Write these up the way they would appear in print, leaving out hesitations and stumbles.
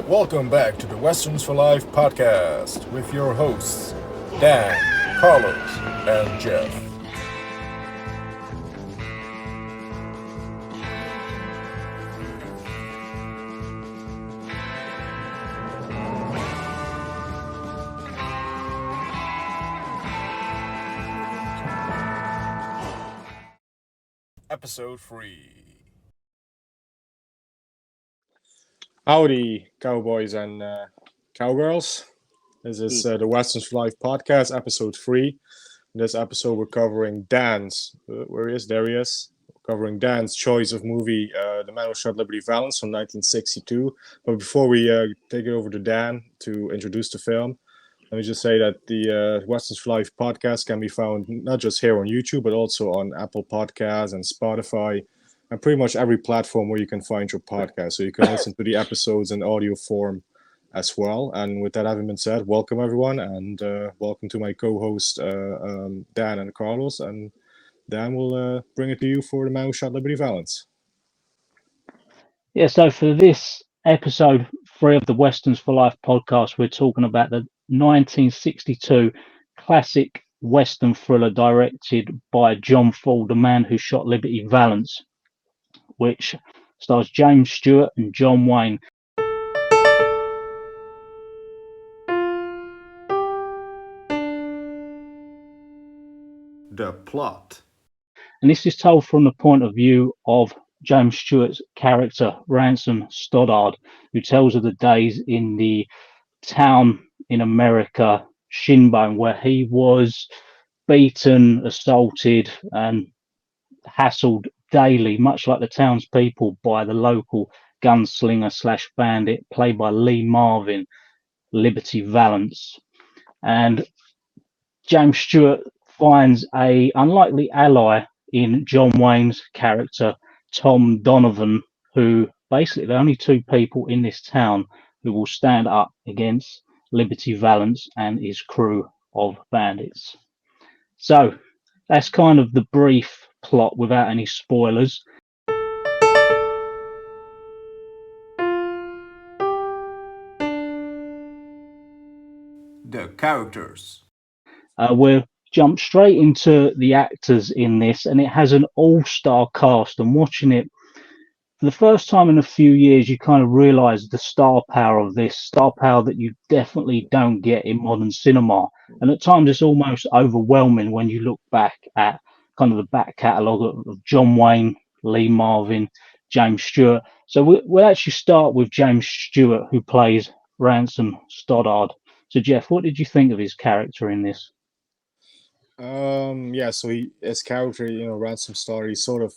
Welcome back to the Westerns for Life podcast with your hosts, Dan, Carlos, and Jeff. Episode 3. Howdy, cowboys and cowgirls. This is the Westerns for Life podcast, episode 3. In this episode, we're covering Dan's, where he is? There he is. We're covering Dan's choice of movie, The Man Who Shot Liberty Valance from 1962. But before we take it over to Dan to introduce the film, let me just say that the Westerns for Life podcast can be found not just here on YouTube, but also on Apple Podcasts and Spotify, and pretty much every platform where you can find your podcast. So you can listen to the episodes in audio form as well. And with that having been said, welcome everyone, and welcome to my co-host Dan and Carlos. And Dan will bring it to you for The Man Who Shot Liberty Valance. Yeah, so for this episode 3 of the Westerns for Life podcast, we're talking about the 1962 classic Western thriller directed by John Ford, The Man Who Shot Liberty Valance, which stars James Stewart and John Wayne. The plot. And this is told from the point of view of James Stewart's character, Ransom Stoddard, who tells of the days in the town in America, Shinbone, where he was beaten, assaulted, and hassled daily, much like the townspeople, by the local gunslinger slash bandit played by Lee Marvin, Liberty Valance. And James Stewart finds a unlikely ally in John Wayne's character, Tom Donovan, who basically the only two people in this town who will stand up against Liberty Valance and his crew of bandits. So that's kind of the brief plot without any spoilers. The characters. We'll jump straight into the actors in this, and it has an all-star cast. And watching it for the first time in a few years, you kind of realise the star power of this, star power that you definitely don't get in modern cinema. And at times it's almost overwhelming when you look back at kind of the back catalogue of John Wayne, Lee Marvin, James Stewart. So we'll actually start with James Stewart, who plays Ransom Stoddard. So Jeff, what did you think of his character in this? So his character, Ransom Stoddard, he sort of,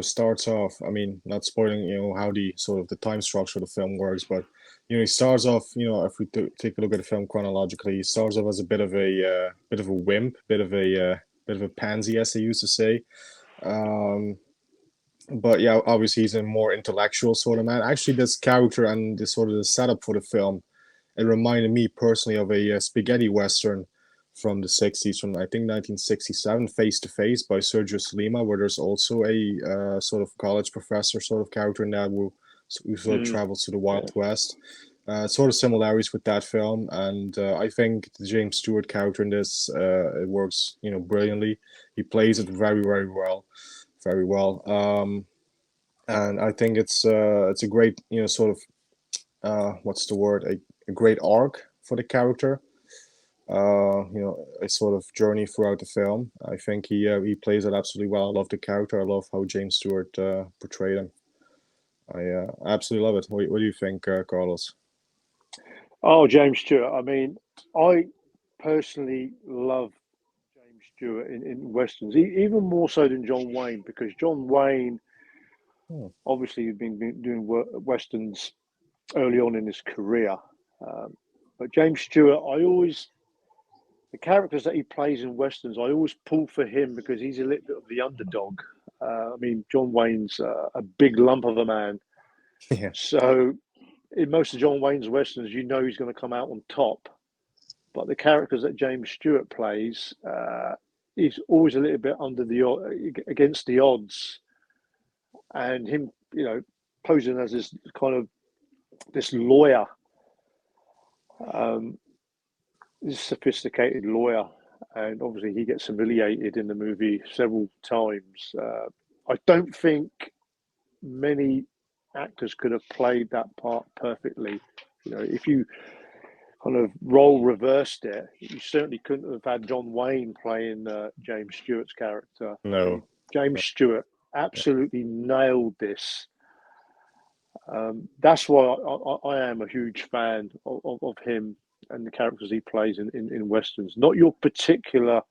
starts off, not spoiling, how the sort of the time structure of the film works, but, he starts off, if we take a look at the film chronologically, he starts off as a bit of a wimp, bit of a pansy, as they used to say. But yeah, obviously he's a more intellectual sort of man. Actually, this character and the sort of the setup for the film, it reminded me personally of a spaghetti western from the 60s, from I think 1967, Face to Face by Sergio Solima, where there's also a sort of college professor sort of character in that who sort of travels to the Wild West. Sort of similarities with that film, and I think the James Stewart character in this it works, brilliantly. He plays it very, very well, very well. And I think it's a great, sort of what's the word? A great arc for the character. A sort of journey throughout the film. I think he plays it absolutely well. I love the character. I love how James Stewart portrayed him. I absolutely love it. What do you think, Carlos? Oh, James Stewart. I personally love James Stewart in westerns, even more so than John Wayne, because John Wayne obviously had been doing westerns early on in his career. But James Stewart, the characters that he plays in westerns, I always pull for him because he's a little bit of the underdog. John Wayne's a big lump of a man. Yeah. So in most of John Wayne's westerns, he's going to come out on top. But the characters that James Stewart plays, he's always a little bit against the odds. And him, posing as this lawyer He's a sophisticated lawyer, and obviously he gets humiliated in the movie several times. I don't think many actors could have played that part perfectly. You know, if you kind of role reversed it, you certainly couldn't have had John Wayne playing James Stewart's character. I mean, No. James Stewart absolutely nailed this. That's why I am a huge fan of him and the characters he plays in westerns. Not your particular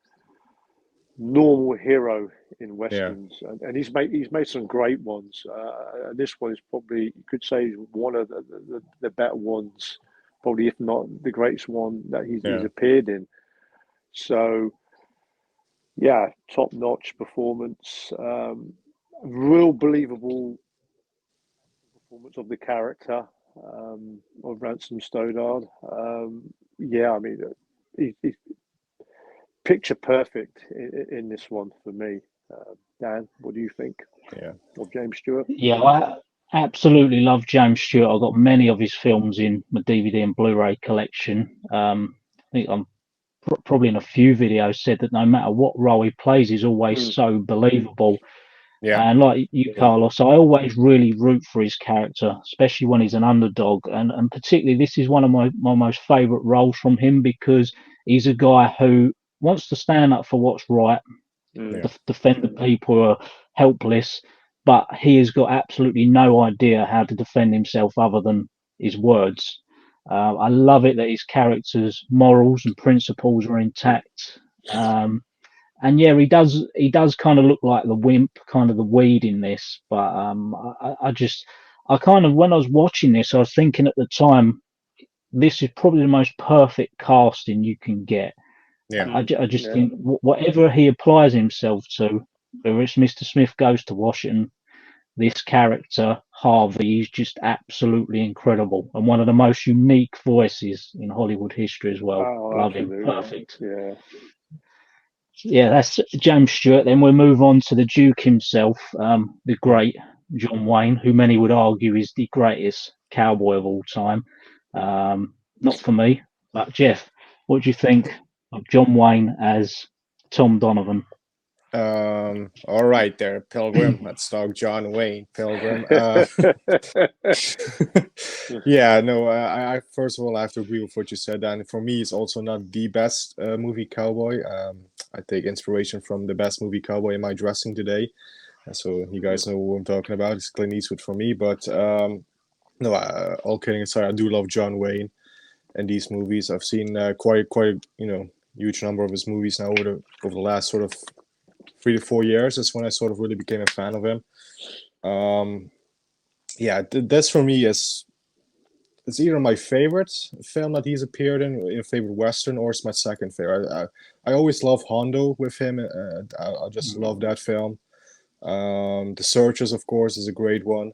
normal hero in Yeah. westerns, and he's made some great ones. And this one is probably, you could say, one of the better ones, probably if not the greatest one that he's Yeah. appeared in. So yeah, top notch performance, real believable performance of the character of Ransom Stoddard. Yeah, I mean, he's picture perfect in this one for me. Dan, what do you think Yeah. of James Stewart? Yeah, I absolutely love James Stewart. I've got many of his films in my DVD and Blu-ray collection. I think I'm probably in a few videos said that no matter what role he plays, he's always so believable. Yeah. And like you, Carlos, I always really root for his character, especially when he's an underdog. And particularly, this is one of my most favourite roles from him because he's a guy who wants to stand up for what's right, Yeah. defend the people who are helpless, but he has got absolutely no idea how to defend himself other than his words. I love it that his character's morals and principles are intact. And yeah, he does kind of look like the wimp, kind of the weed in this. But I kind of, when I was watching this, I was thinking at the time, this is probably the most perfect casting you can get. Yeah. I just think whatever he applies himself to, whether it's Mr. Smith Goes to Washington, this character Harvey is just absolutely incredible and one of the most unique voices in Hollywood history as well. Oh, Love him, absolutely. perfect. Yeah. Yeah, that's James Stewart. Then we'll move on to the Duke himself, the great John Wayne, who many would argue is the greatest cowboy of all time. Not for me, but Jeff, what do you think of John Wayne as Tom Donovan? All right there, Pilgrim. Let's talk John Wayne, Pilgrim. Yeah, no, I first of all I have to agree with what you said, and for me, it's also not the best movie cowboy. I take inspiration from the best movie cowboy in my dressing today, so you guys know what I'm talking about. It's Clint Eastwood for me, but no, all kidding aside, I do love John Wayne and these movies. I've seen quite huge number of his movies now over the last sort of 3 to 4 years. That's when I sort of really became a fan of him. Yeah, this for me is it's either my favorite film that he's appeared in a favorite Western, or it's my second favorite. I always love Hondo with him. I just love that film. The Searchers, of course, is a great one.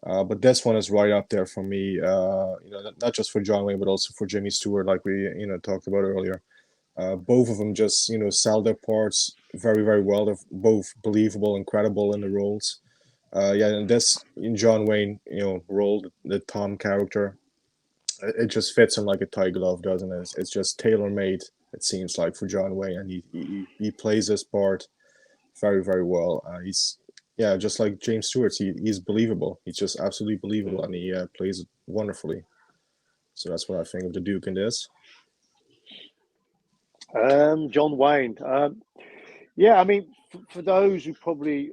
But this one is right up there for me. Not just for John Wayne, but also for Jimmy Stewart, like we talked about earlier. Both of them just sell their parts very, very well. They're both believable and credible in the roles. Yeah, and this in John Wayne role, the Tom character, it just fits him like a tight glove, doesn't it? It's just tailor made. It seems like for John Wayne, and he plays this part very, very well. He's just like James Stewart. He's believable. He's just absolutely believable, and he plays it wonderfully. So that's what I think of the Duke in this. John Wayne. Yeah, I mean, for those who probably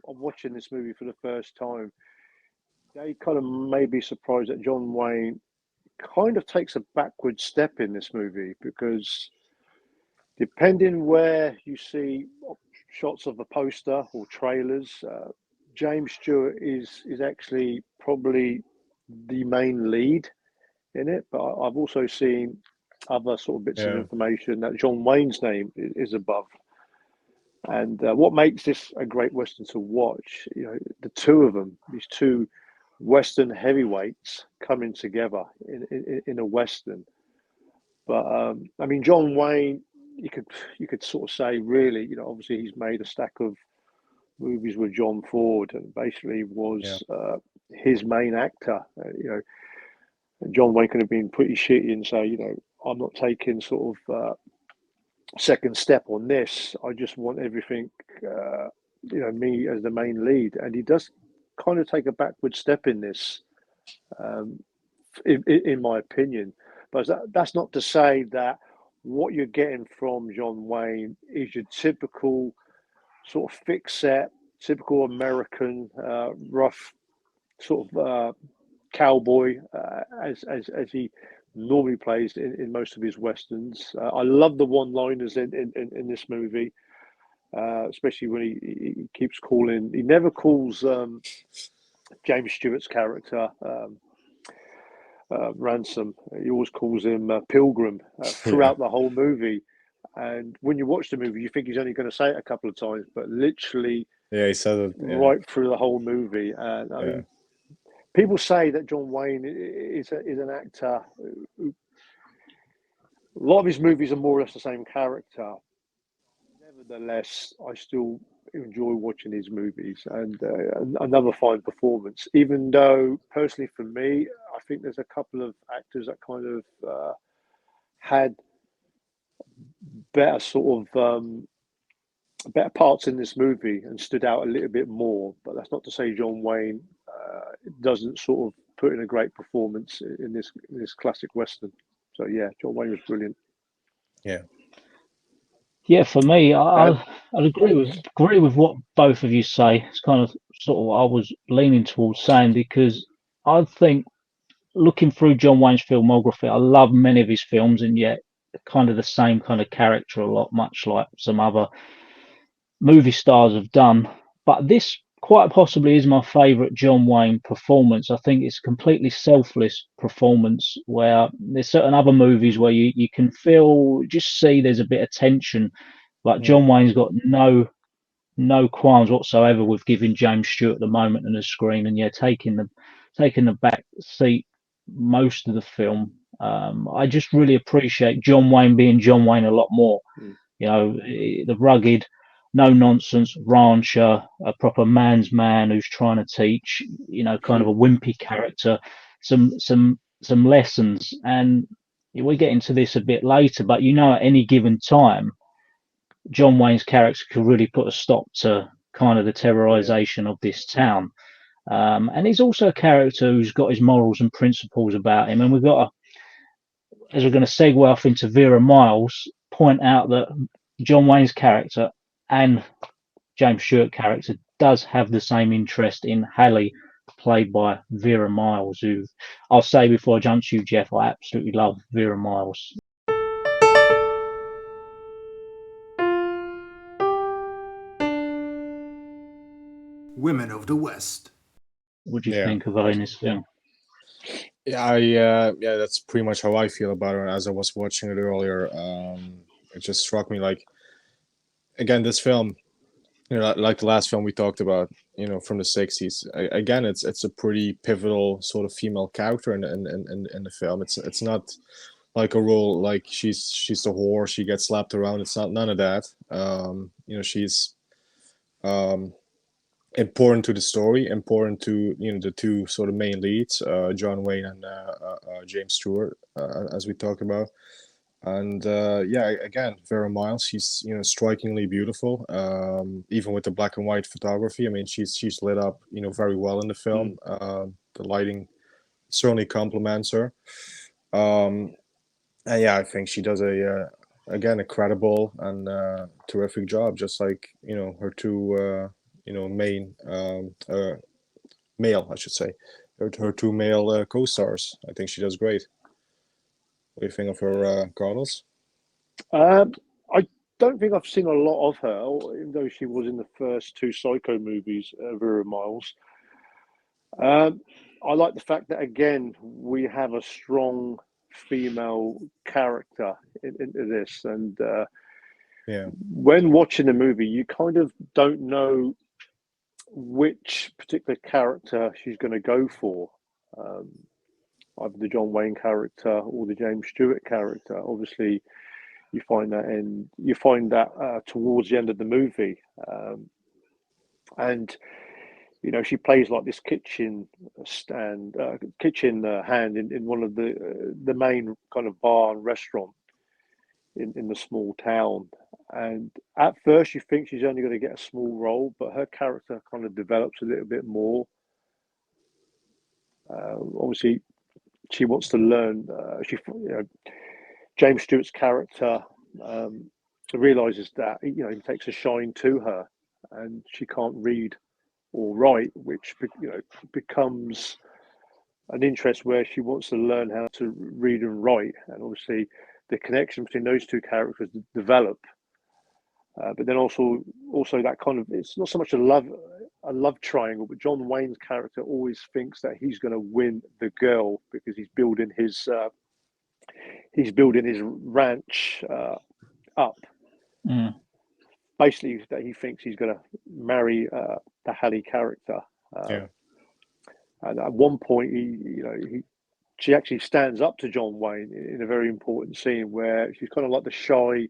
are watching this movie for the first time, they kind of may be surprised that John Wayne kind of takes a backward step in this movie, because depending where you see shots of a poster or trailers, James Stewart is actually probably the main lead in it. But I've also seen other sort of bits of information that John Wayne's name is above. And what makes this a great Western to watch, the two of them, these two Western heavyweights coming together in a Western. But I mean, John Wayne, you could sort of say, really, obviously he's made a stack of movies with John Ford, and basically was his main actor. John Wayne could have been pretty shitty and say, I'm not taking sort of second step on this. I just want everything, me as the main lead. And he does kind of take a backward step in this, in my opinion. But that's not to say that what you're getting from John Wayne is your typical sort of thick set, typical American, rough sort of cowboy, as he normally plays in most of his westerns. I love the one-liners in this movie, especially when he keeps calling. He never calls James Stewart's character Ransom. He always calls him Pilgrim throughout the whole movie. And when you watch the movie, you think he's only going to say it a couple of times, but literally, he said it right through the whole movie. And I mean, people say that John Wayne is an actor. A lot of his movies are more or less the same character. Nevertheless, I still enjoy watching his movies, and another fine performance. Even though, personally, for me, I think there's a couple of actors that kind of had better sort of better parts in this movie and stood out a little bit more. But that's not to say John Wayne doesn't sort of put in a great performance in this classic Western. So yeah, John Wayne was brilliant. Yeah, for me, I'd agree with what both of you say. It's kind of sort of I was leaning towards saying, because I think looking through John Wayne's filmography, I love many of his films, and yet kind of the same kind of character a lot, much like some other movie stars have done. But this quite possibly is my favourite John Wayne performance. I think it's a completely selfless performance, where there's certain other movies where you can just see there's a bit of tension. Like John Wayne's got no qualms whatsoever with giving James Stewart the moment on the screen, and taking the back seat most of the film. I just really appreciate John Wayne being John Wayne a lot more. The rugged, no nonsense rancher, a proper man's man who's trying to teach, kind of a wimpy character, some lessons. And we get into this a bit later, but at any given time, John Wayne's character could really put a stop to kind of the terrorization of this town. And he's also a character who's got his morals and principles about him. And we've got as we're going to segue off into Vera Miles, point out that John Wayne's character and James Stewart character does have the same interest in Hallie, played by Vera Miles, who I'll say before I jump to you, Jeff, I absolutely love Vera Miles. Women of the West. What do you think of her in this film? Yeah, that's pretty much how I feel about her. As I was watching it earlier, it just struck me like, again, this film, like the last film we talked about, from the '60s. Again, it's a pretty pivotal sort of female character in the film. It's not like a role like she's the whore, she gets slapped around. It's not none of that. She's important to the story, important to the two sort of main leads, John Wayne and James Stewart, as we talked about. And again, Vera Miles, she's strikingly beautiful, even with the black and white photography. I mean, she's lit up very well in the film. The lighting certainly complements her. And I think she does again a credible and terrific job, just like her two main male, I should say, her two male co-stars. I think she does great. What do you think of her, Carlos? I don't think I've seen a lot of her, even though she was in the first two Psycho movies, Vera Miles. I like the fact that, again, we have a strong female character into this. And when watching the movie, you kind of don't know which particular character she's going to go for. Either the John Wayne character or the James Stewart character. Obviously, you find that towards the end of the movie, and she plays like this kitchen hand in one of the main kind of bar and restaurant in the small town. And at first, you think she's only going to get a small role, but her character kind of develops a little bit more. Obviously, she wants to learn. James Stewart's character realizes that he takes a shine to her, and she can't read or write, which becomes an interest where she wants to learn how to read and write, and obviously the connection between those two characters develop. But then also that kind of, it's not so much a love triangle, but John Wayne's character always thinks that he's going to win the girl because he's building his ranch up. Mm. Basically, that he thinks he's going to marry the Hallie character. And at one point, she actually stands up to John Wayne in a very important scene where she's kind of like the shy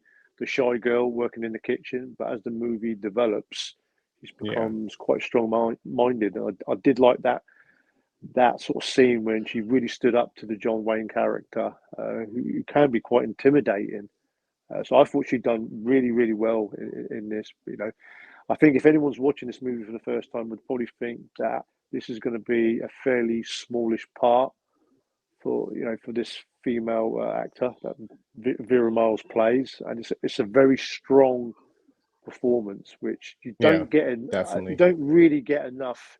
girl working in the kitchen. But as the movie develops, she becomes quite strong-minded. And I did like that sort of scene when she really stood up to the John Wayne character, who can be quite intimidating. So I thought she'd done really, really well in this. I think if anyone's watching this movie for the first time, would probably think that this is going to be a fairly smallish part for this female actor that Vera Miles plays, and it's a very strong performance, which you don't you don't really get enough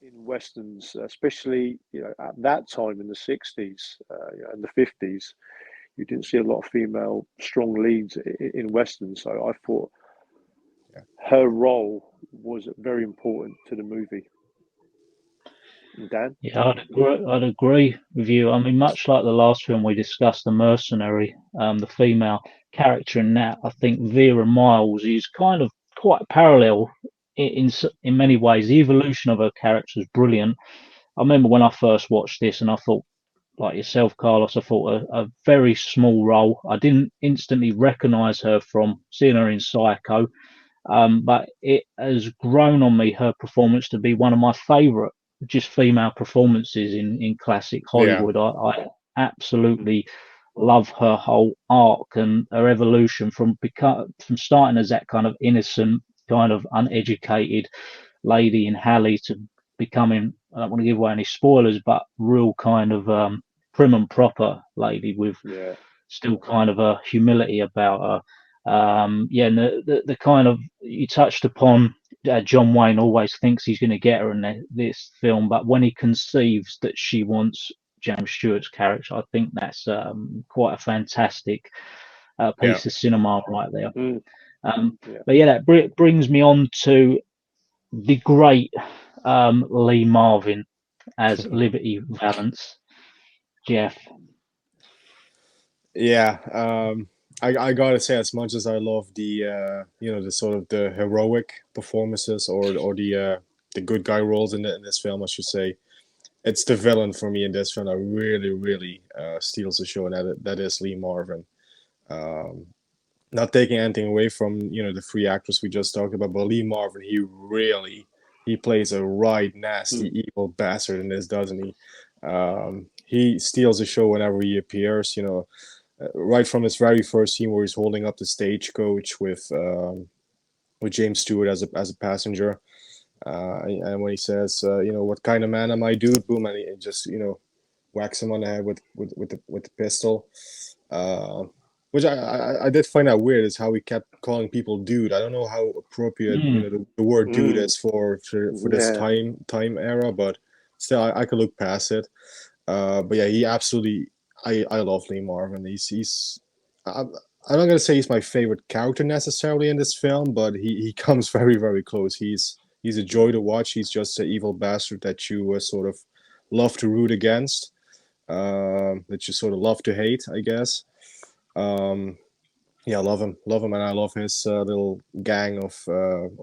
in westerns, especially at that time in the 60s and the 50s. You didn't see a lot of female strong leads in westerns, so I thought her role was very important to the movie. Dan? Yeah, I'd agree with you. I mean, much like the last film we discussed, The Mercenary, the female character in that, I think Vera Miles is kind of quite parallel in many ways. The evolution of her character is brilliant. I remember when I first watched this, and I thought, like yourself, Carlos, I thought a very small role. I didn't instantly recognise her from seeing her in Psycho, but it has grown on me, her performance, to be one of my favourite just female performances in classic Hollywood. I absolutely love her whole arc and her evolution from starting as that kind of innocent, kind of uneducated lady in Hallie to becoming, I don't want to give away any spoilers, but real kind of prim and proper lady with still kind of a humility about her. And the kind of, you touched upon, John Wayne always thinks he's going to get her in this film, but when he conceives that she wants James Stewart's character, I think that's quite a fantastic piece of cinema right there. But that brings me on to the great Lee Marvin as Liberty Valance. Jeff. I gotta say, as much as I love the the sort of the heroic performances or the good guy roles in this film, I should say, it's the villain for me in this film that really steals the show, and that is Lee Marvin. Not taking anything away from the three actors we just talked about, but Lee Marvin, he plays a right nasty evil bastard in this, doesn't he? He steals the show whenever he appears. Right from his very first scene where he's holding up the stagecoach with James Stewart as a passenger, and when he says, "What kind of man am I, dude?" Boom, and he just whacks him on the head with the pistol. Which I did find out weird is how he kept calling people dude. I don't know how appropriate the word dude is for this time era, but still I could look past it. But yeah, he absolutely. I love Lee Marvin. I'm not gonna say he's my favorite character necessarily in this film, but he comes very, very close. He's a joy to watch. He's just an evil bastard that you sort of love to root against, that you sort of love to hate, I guess. I love him, and I love his little gang of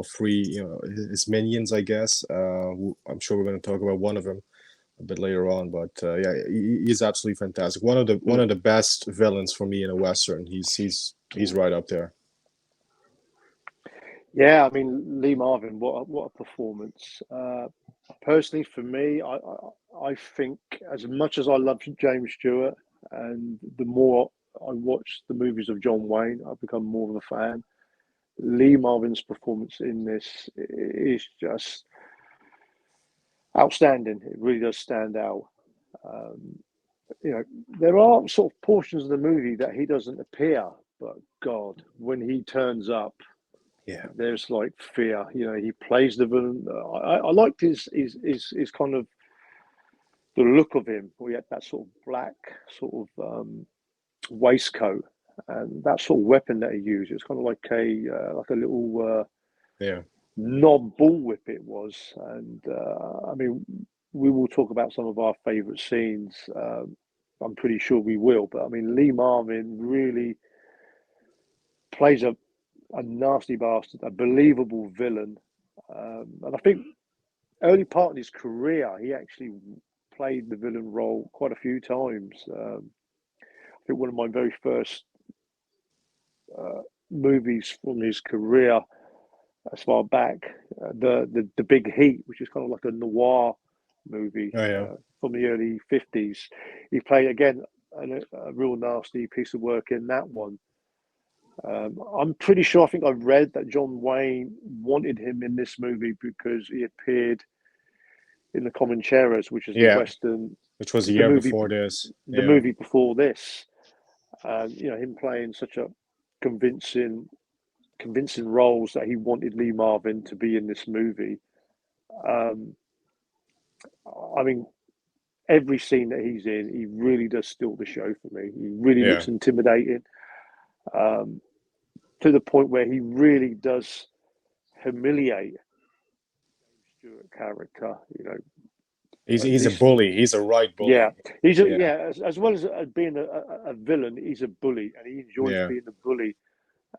three, his minions, I guess. I'm sure we're going to talk about one of them a bit later on, but he's absolutely fantastic. One of the best villains for me in a western. He's right up there. Yeah, I mean Lee Marvin, what a performance! Personally, for me, I think as much as I love James Stewart, and the more I watch the movies of John Wayne, I've become more of a fan. Lee Marvin's performance in this is just outstanding. It really does stand out. Um, there are sort of portions of the movie that he doesn't appear, but God, when he turns up, Yeah. there's like fear. He plays the villain. I liked his kind of the look of him. We had that sort of black sort of waistcoat and that sort of weapon that he used. It's kind of like a little Yeah. knob bullwhip it was. And I mean, we will talk about some of our favourite scenes. I'm pretty sure we will. But I mean, Lee Marvin really plays a nasty bastard, a believable villain. And I think early part in his career, he actually played the villain role quite a few times. I think one of my very first movies from his career, as far back, the Big Heat, which is kind of like a noir movie Oh yeah. from the early 50s. He played again a real nasty piece of work in that one. I'm pretty sure, I think I read that John Wayne wanted him in this movie because he appeared in the Comancheros, which is the Yeah. Western, Which was a the year movie, before this. the Yeah. movie before this. And him playing such a convincing roles that he wanted Lee Marvin to be in this movie. I mean, every scene that he's in, he really does steal the show for me. He really Yeah. looks intimidating, to the point where he really does humiliate Stewart character. He's a This, bully. He's a right bully. yeah, he's Yeah. as well as being a villain, he's a bully, and he enjoys Yeah. being a bully.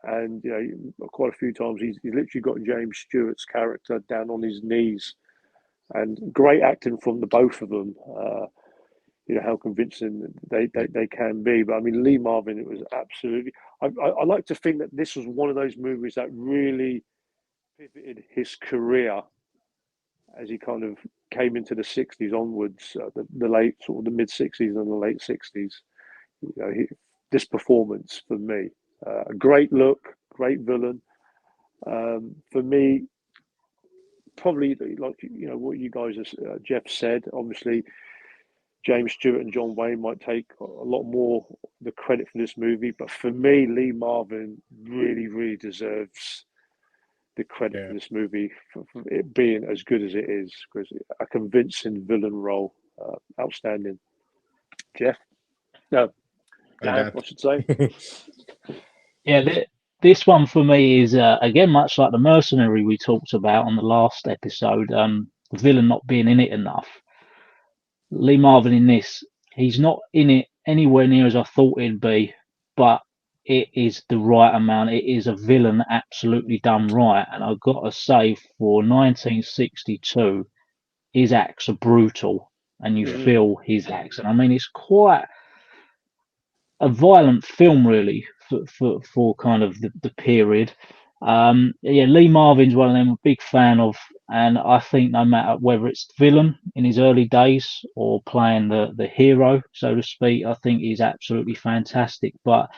And quite a few times he's literally got James Stewart's character down on his knees, and great acting from the both of them. How convincing they can be. But I mean, Lee Marvin, it was absolutely. I like to think that this was one of those movies that really pivoted his career as he kind of came into the 60s onwards, the late sort of the mid 60s and the late 60s. This performance for me, a great look, great villain. For me, probably like what you guys, Jeff said. Obviously, James Stewart and John Wayne might take a lot more the credit for this movie, but for me, Lee Marvin really, really deserves the credit for Yeah. this movie for it being as good as it is, because a convincing villain role, outstanding. Jeff, no, And Dan, I should say. Yeah, this one for me is again much like the Mercenary we talked about on the last episode. The villain not being in it enough. Lee Marvin in this, he's not in it anywhere near as I thought he'd be, but it is the right amount. It is a villain absolutely done right, and I've got to say, for 1962, his acts are brutal, and you Mhm. feel his acts. And I mean, it's quite a violent film, really, for kind of the period. Yeah, Lee Marvin's one of them I'm a big fan of, and I think no matter whether it's villain in his early days or playing the hero, so to speak, I think he's absolutely fantastic. But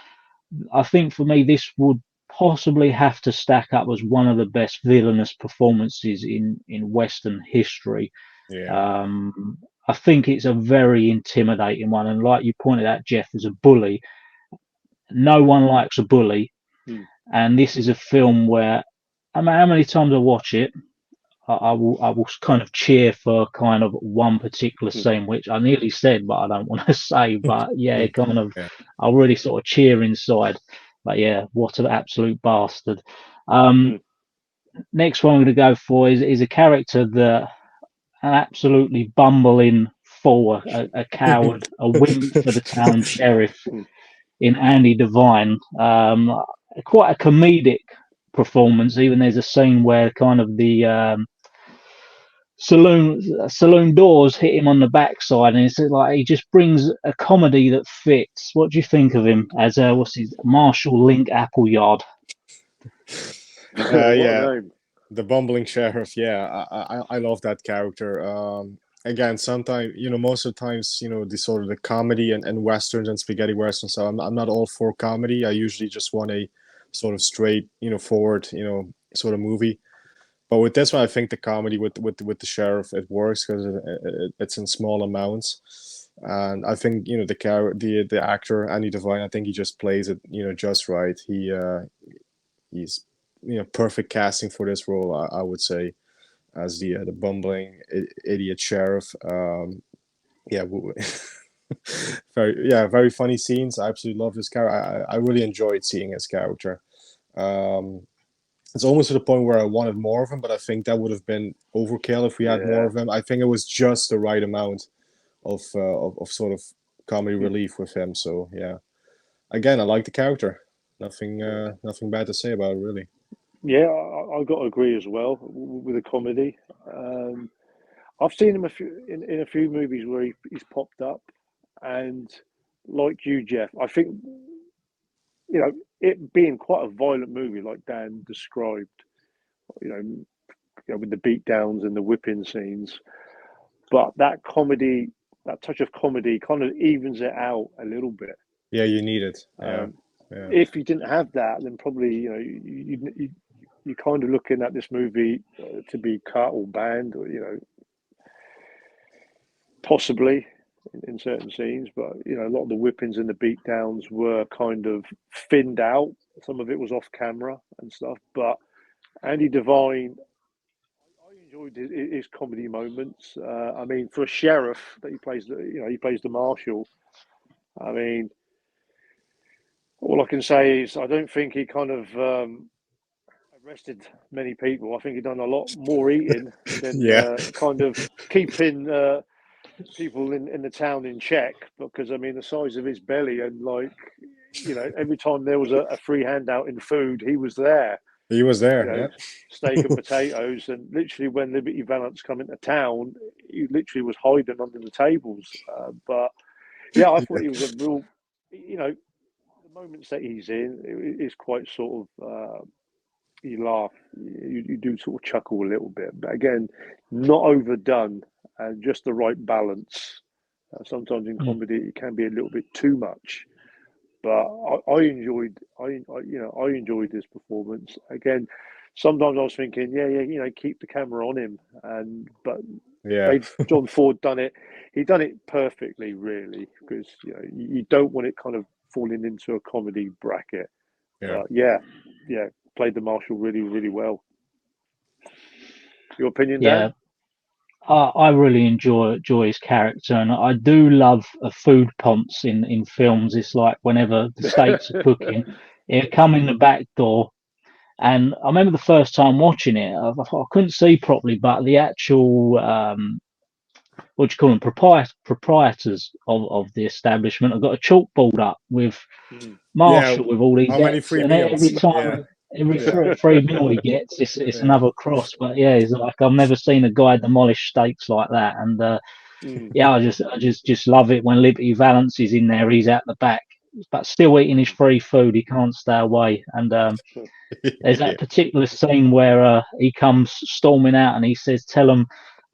I think for me, this would possibly have to stack up as one of the best villainous performances in Western history. Yeah. I think it's a very intimidating one, and like you pointed out, Jeff, as a bully, no one likes a bully, Mm. and this is a film where, I mean, how many times I watch it, I will kind of cheer for kind of one particular Mm. scene, which I nearly said, but I don't want to say. But yeah, kind of, Yeah. I'll really sort of cheer inside. But yeah, what an absolute bastard. Next one I'm going to go for is a character that an absolutely bumbling fool, a coward, a wimp for the town sheriff in Andy Devine. Quite a comedic performance. Even there's a scene where kind of the saloon doors hit him on the backside, and it's like he just brings a comedy that fits. What do you think of him as what's his Marshall Link Appleyard? What Yeah, a name. the bumbling sheriff. Yeah, I love that character. Again, sometimes most of the times the sort of the comedy and westerns and spaghetti westerns. So I'm not all for comedy. I usually just want a sort of straight forward sort of movie. But with this one, I think the comedy with the sheriff, it works because it's in small amounts, and I think the actor Andy Devine, I think he just plays it just right. He's perfect casting for this role, I would say, as the bumbling idiot sheriff. Yeah, very funny scenes. I absolutely love this character. I really enjoyed seeing his character. Um, it's almost to the point where I wanted more of him, but I think that would have been overkill if we had more Yeah. of him. I think it was just the right amount of sort of comedy relief with him. So yeah, again, I like the character. Nothing bad to say about it, really. Yeah, I got to agree as well with the comedy. I've seen him in a few movies where he's popped up, and like you, Jeff, I think it being quite a violent movie, like Dan described, with the beat downs and the whipping scenes, but that comedy, that touch of comedy, kind of evens it out a little bit. Yeah, you need it. Yeah, Um, yeah, if you didn't have that, then probably you're kind of looking at this movie to be cut or banned, or possibly in certain scenes. But a lot of the whippings and the beatdowns were kind of thinned out. Some of it was off camera and stuff. But Andy Devine, I enjoyed his comedy moments. I mean, for a sheriff that he plays, he plays the marshal. I mean, all I can say is I don't think he kind of arrested many people. I think he done a lot more eating than yeah. kind of keeping people in the town in check. Because I mean, the size of his belly and every time there was a free handout in food, he was there. He was You there. know, steak and potatoes, and literally when Liberty Valance come into town, he literally was hiding under the tables. But yeah, I thought he was a real, the moments that he's in is quite sort of. You laugh, you do sort of chuckle a little bit, but again, not overdone and just the right balance. Sometimes in comedy, it can be a little bit too much, but I enjoyed, I enjoyed his performance. Again, sometimes I was thinking, yeah, keep the camera on him, but Yeah, they John Ford done it. He done it perfectly, really, because you don't want it kind of falling into a comedy bracket. yeah. But yeah, played the marshal really, really well. Your opinion, Yeah, Dan? I really enjoy his character, and I do love a food ponce in films. It's like whenever the steaks are cooking, it come in the back door. And I remember the first time watching it, I couldn't see properly, but the actual what do you call them, proprietors of the establishment have got a chalkboard up with Mm. Yeah. Marshall with all these How many X, free and every meals? time, Yeah, every yeah, free meal he gets, it's yeah, another cross. But yeah, it's like I've never seen a guy demolish steaks like that. And Mm. yeah, I just love it when Liberty Valance is in there. He's at the back, but still eating his free food. He can't stay away. And there's yeah, that particular scene where he comes storming out and he says, "Tell him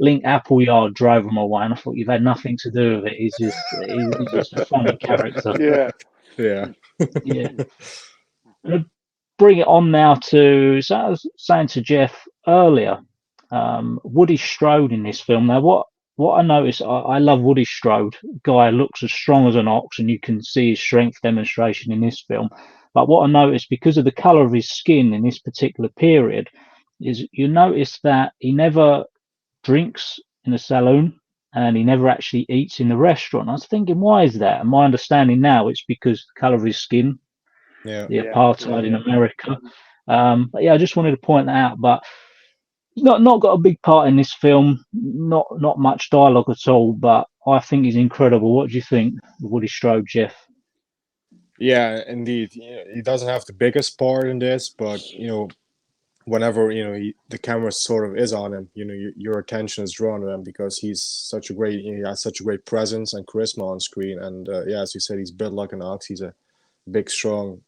Link Appleyard drove him away." And I thought, you've had nothing to do with it. He's just a funny character. Yeah. yeah, Yeah. And to bring it on now to, so I was saying to Jeff earlier, Woody Strode in this film. Now, what I noticed, I love Woody Strode. Guy looks as strong as an ox, and you can see his strength demonstration in this film. But what I noticed, because of the colour of his skin in this particular period, is you notice that he never drinks in the saloon and he never actually eats in the restaurant. I was thinking, why is that? And my understanding now, it's because the colour of his skin, yeah. the Yeah. apartheid in America. But yeah, I just wanted to point that out. But he's not got a big part in this film. Not much dialogue at all. But I think he's incredible. What do you think, Woody Strode, Jeff? Yeah, indeed. He doesn't have the biggest part in this, but whenever the camera sort of is on him, your attention is drawn to him because he's such a great, he has such a great presence and charisma on screen. And yeah, as you said, he's built like an ox. He's a big, strong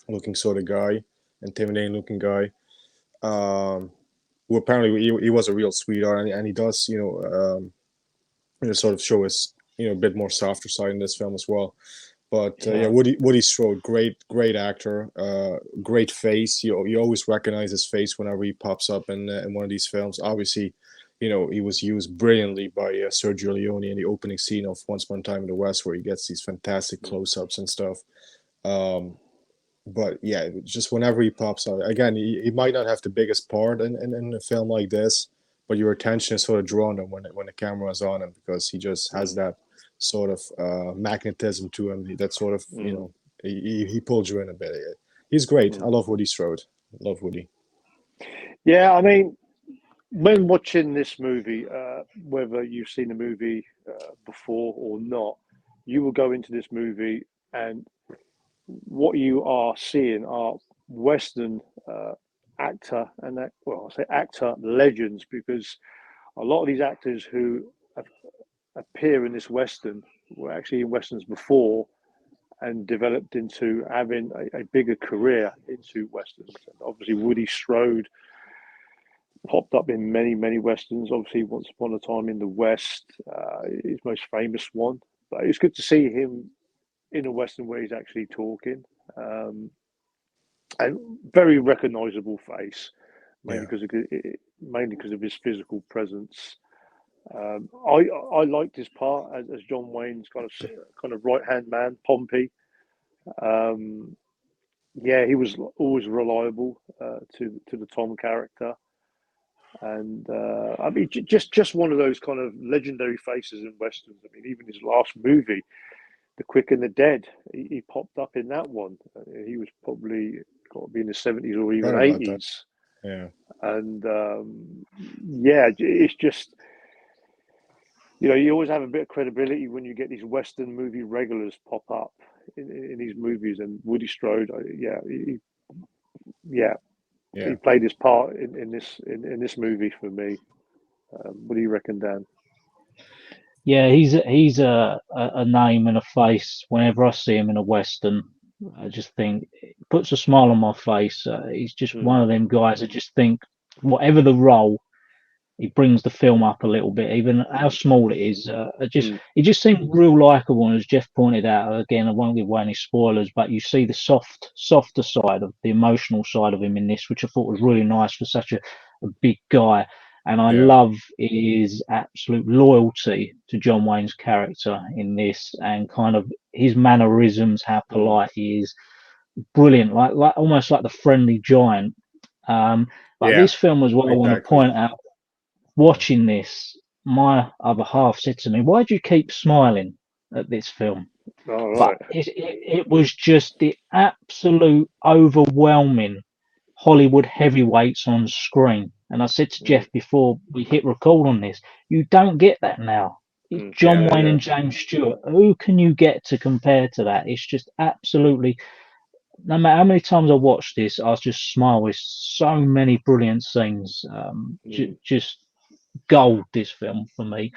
looking sort of guy, intimidating looking guy. who apparently he was a real sweetheart, and he does, sort of show his, a bit more softer side in this film as well. But Woody Strode, great actor, great face. You always recognize his face whenever he pops up in one of these films. Obviously, he was used brilliantly by Sergio Leone in the opening scene of Once Upon a Time in the West, where he gets these fantastic close-ups and stuff. But yeah, just whenever he pops out, again, he might not have the biggest part in a film like this, but your attention is sort of drawn to him when the camera is on him, because he just has that sort of magnetism to him. That sort of, he pulls you in a bit. He's great. I love Woody Strode. Love Woody. Yeah, I mean, when watching this movie, whether you've seen the movie before or not, you will go into this movie and what you are seeing are Western actor and I say actor legends, because a lot of these actors who appear in this Western were actually in Westerns before and developed into having a bigger career into Westerns. And obviously, Woody Strode popped up in many Westerns. Obviously, Once Upon a Time in the West, his most famous one. But it's good to see him in a Western where he's actually talking. And very recognisable face, mainly because of his physical presence. I liked his part as John Wayne's kind of right hand man, Pompey. He was always reliable to the Tom character, and I mean just one of those kind of legendary faces in westerns. I mean, even his last movie, The Quick and the Dead, he popped up in that one. He was probably got to be in the 70s or even 80s. Yeah. And it's just, you always have a bit of credibility when you get these Western movie regulars pop up in these movies. And Woody Strode, he played his part in this movie for me. What do you reckon, Dan? Yeah, he's a name and a face. Whenever I see him in a Western, I just think it puts a smile on my face. He's just one of them guys. I just think whatever the role, he brings the film up a little bit, even how small it is. He just seems real likable, and as Jeff pointed out, again, I won't give away any spoilers, but you see the softer side of the emotional side of him in this, which I thought was really nice for such a big guy. And I love his absolute loyalty to John Wayne's character in this, and kind of his mannerisms, how polite he is. Brilliant, like almost like the friendly giant. This film as well, I want to point out, watching this, my other half said to me, "Why do you keep smiling at this film?" Oh, right. But it was just the absolute overwhelming Hollywood heavyweights on screen. And I said to Jeff before we hit record on this, you don't get that now. John Wayne and James Stewart, who can you get to compare to that? It's just absolutely, no matter how many times I watched this, I was just smile with so many brilliant scenes. Just gold, this film for me.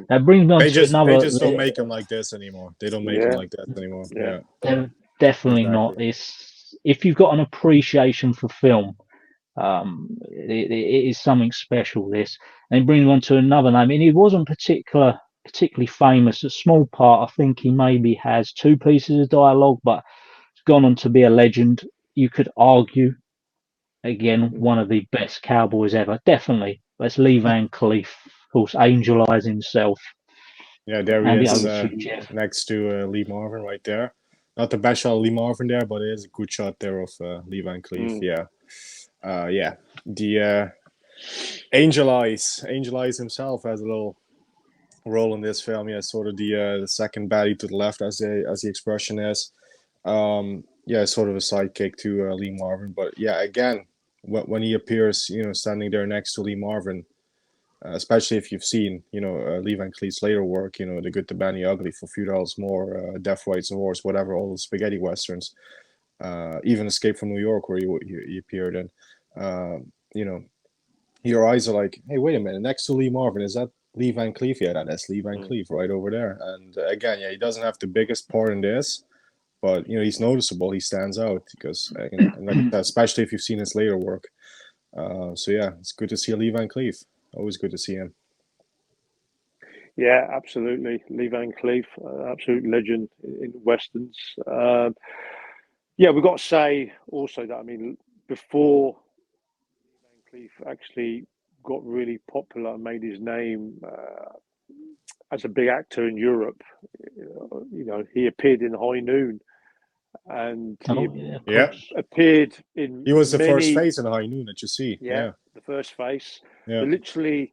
That brings me on to another. They just don't make them like this anymore. They don't make them like that anymore. Yeah. Definitely not. If you've got an appreciation for film, it is something special, this. And it brings on to another name, and he wasn't particularly famous. A small part, I think he maybe has 2 pieces of dialogue, but it's gone on to be a legend. You could argue, again, one of the best cowboys ever. Definitely. That's Lee Van Cleef, of course, Angel Eyes himself. Yeah, there he is next to Lee Marvin right there. Not the best shot of Lee Marvin there, but it is a good shot there of Lee Van Cleef. The Angel Eyes himself has a little role in this film. Yeah, sort of the second baddie to the left, as the expression is. Sort of a sidekick to Lee Marvin. But yeah, again, when he appears, standing there next to Lee Marvin, especially if you've seen, Lee Van Cleef's later work, The Good, the Bad, and the Ugly, For a Few Dollars More, Death Rides a Horse, whatever, all the spaghetti westerns, even Escape from New York, where he appeared in, your eyes are like, hey, wait a minute, next to Lee Marvin, is that Lee Van Cleef? Yeah, that's Lee Van Cleef right over there. And again, he doesn't have the biggest part in this, but he's noticeable. He stands out because, especially if you've seen his later work. So yeah, it's good to see Lee Van Cleef. Always good to see him. Yeah, absolutely. Lee Van Cleef, absolute legend in westerns. Yeah, we've got to say also that, I mean, before Van Cleef actually got really popular and made his name as a big actor in Europe, he appeared in High Noon, and he Oh yeah, of Yeah, course. appeared in he was the first many, face in High Noon that you see. yeah, Yeah, the first face. yeah, But literally,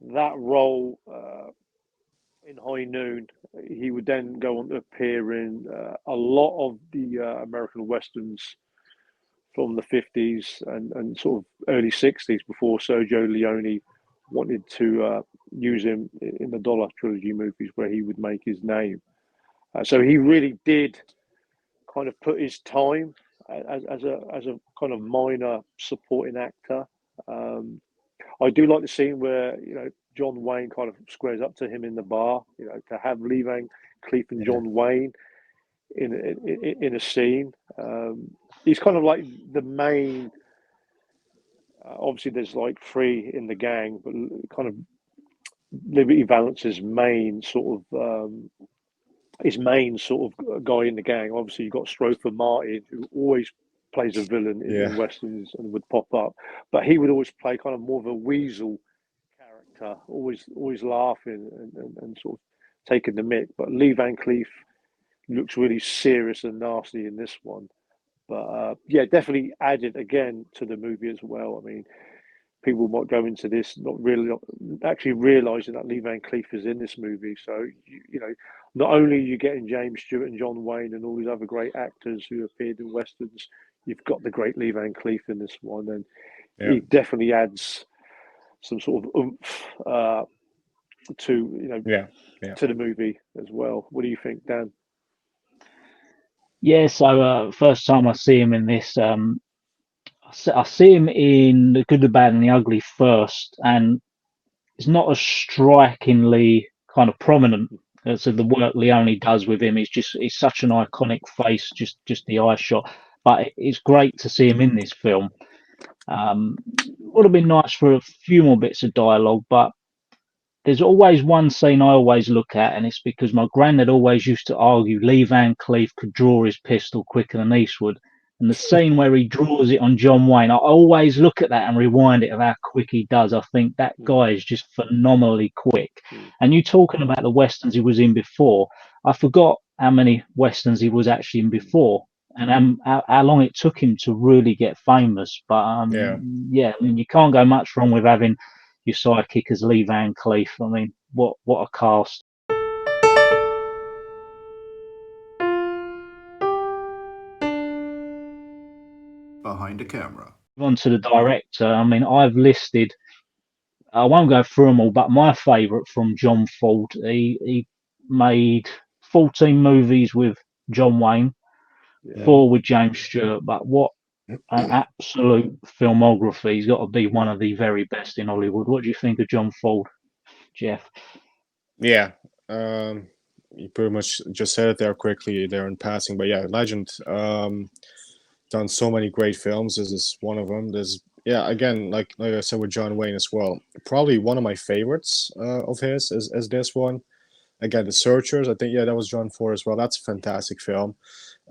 that role in High Noon, he would then go on to appear in a lot of the American westerns from the 50s and sort of early 60s before Sergio Leone wanted to use him in the Dollar Trilogy movies where he would make his name. So he really did kind of put his time as a kind of minor supporting actor. I do like the scene where John Wayne kind of squares up to him in the bar. To have Lee Van Cleef and yeah, John Wayne in a scene. He's kind of like the main. Obviously, there's like three in the gang, but kind of Liberty Valance's main sort of guy in the gang. Obviously, you've got Strofer Martin, who always plays a villain in yeah, westerns and would pop up, but he would always play kind of more of a weasel character, always laughing and sort of taking the mick. But Lee Van Cleef looks really serious and nasty in this one. But yeah, definitely added again to the movie as well. I mean, people might go into this not really actually realizing that Lee Van Cleef is in this movie. So not only are you getting James Stewart and John Wayne and all these other great actors who appeared in westerns, you've got the great Lee Van Cleef in this one, and yeah, he definitely adds some sort of oomph to yeah, yeah. to the movie as well. What do you think, Dan? Yeah, so first time I see him in this, I see him in The Good, the Bad, and the Ugly first, and it's not as strikingly kind of prominent as the work Leone does with him. He's such an iconic face, just the eye shot. But it's great to see him in this film. Would have been nice for a few more bits of dialogue, but there's always one scene I always look at, and it's because my granddad always used to argue Lee Van Cleef could draw his pistol quicker than Eastwood. And the scene where he draws it on John Wayne, I always look at that and rewind it of how quick he does. I think that guy is just phenomenally quick. And you talking about the westerns he was in before, I forgot how many westerns he was actually in before, and how long it took him to really get famous. But Yeah. yeah, I mean, you can't go much wrong with having your sidekick as Lee Van Cleef. I mean, what a cast. Behind the camera. On to the director. I mean, I've listed. I won't go through them all, but my favourite from John Ford. He made 14 movies with John Wayne, Yeah. 4 with James Stewart. But what an absolute filmography! He's got to be one of the very best in Hollywood. What do you think of John Ford, Jeff? Yeah. You pretty much just said it there quickly there in passing, but yeah, legend. Done so many great films. This is one of them. There's again, like I said with John Wayne as well. Probably one of my favorites of his is this one. Again, The Searchers. I think that was John Ford as well. That's a fantastic film.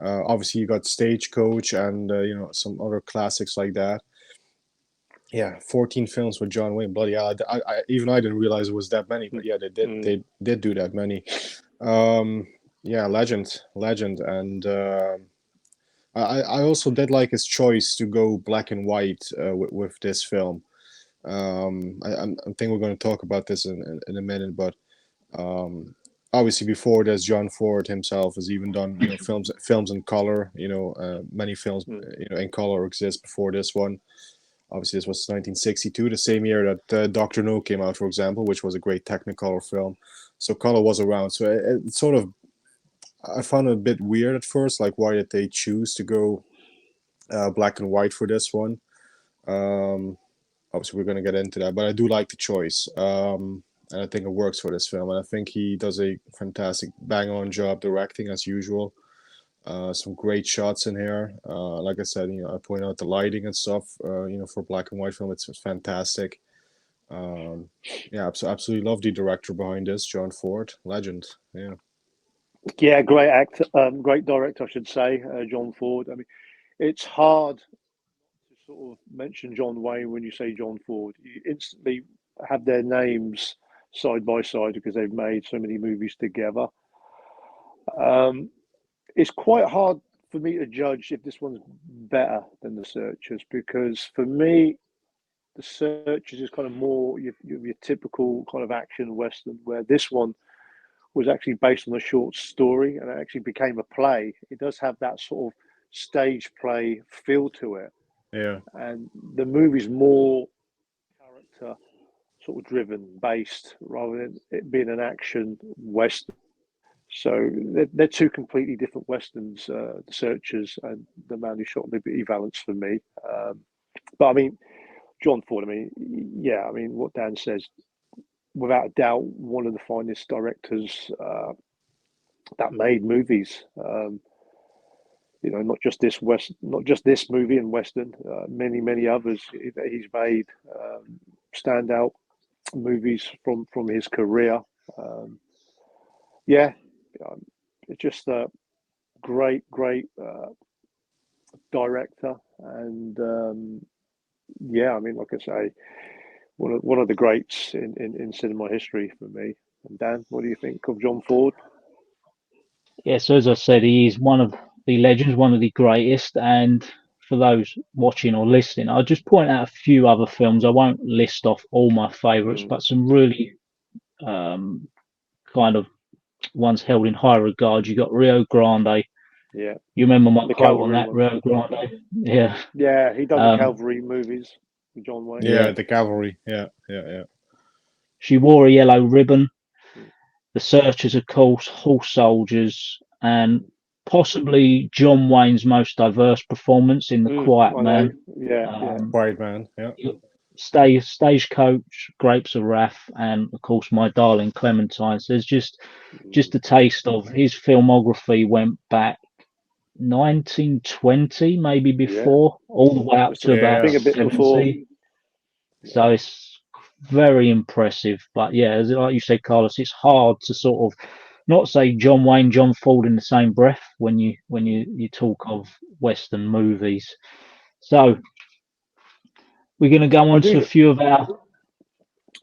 Obviously, you got Stagecoach and some other classics like that. Yeah, 14 films with John Wayne. Bloody hell! I even I didn't realize it was that many, but yeah, they did. They did do that many. Yeah, legend, and I also did like his choice to go black and white with this film. I think we're going to talk about this in a minute, but obviously before this, John Ford himself has even done films in color. Many films in color exist before this one. Obviously, this was 1962, the same year that Dr. No came out, for example, which was a great Technicolor film. So color was around. So it sort of, I found it a bit weird at first. Like, why did they choose to go black and white for this one? Obviously, we're going to get into that, but I do like the choice. And I think it works for this film. And I think he does a fantastic bang-on job directing, as usual. Some great shots in here. Like I said, I point out the lighting and stuff. For black and white film, it's fantastic. Yeah, absolutely love the director behind this, John Ford, legend. Yeah. Yeah, great actor, great director, I should say, John Ford. I mean, it's hard to sort of mention John Wayne when you say John Ford. You instantly have their names side by side because they've made so many movies together. It's quite hard for me to judge if this one's better than The Searchers, because for me, The Searchers is kind of more your typical kind of action western, where this one was actually based on a short story and it actually became a play. It does have that sort of stage play feel to it, Yeah. and the movie's more character sort of driven, based, rather than it being an action western. So they're two completely different westerns, The Searchers and The Man Who Shot Liberty Valance for me. But I mean, John Ford, I mean, yeah, I mean, what Dan says, without a doubt, one of the finest directors that made movies. Not just this movie and western, many others that he's made, standout movies from his career. Yeah, it's just a great director, and yeah, I mean, like I say, one of the greats in cinema history for me. And Dan, what do you think of John Ford? Yeah, so as I said, he is one of the legends, one of the greatest. And for those watching or listening, I'll just point out a few other films. I won't list off all my favourites, but some really kind of ones held in high regard. You got Rio Grande. Yeah. You remember my The quote on Cavalry that, one. Rio Grande? Yeah. Yeah, he done the Cavalry movies with John Wayne. Yeah, the Cavalry. Yeah. She Wore a Yellow Ribbon. The Searchers, of course, Horse Soldiers, and possibly John Wayne's most diverse performance in The Quiet Man. Yeah. Quiet Man. Yeah. Stagecoach, Grapes of Wrath, and of course My Darling Clementine. So there's just a taste of his filmography. Went back 1920, maybe before, all the way up to about I think a bit 70. before. So it's very impressive. But yeah, as like you said, Carlos, it's hard to sort of not say John Wayne, John Ford in the same breath when you talk of Western movies. So we're going to go on to a few of our.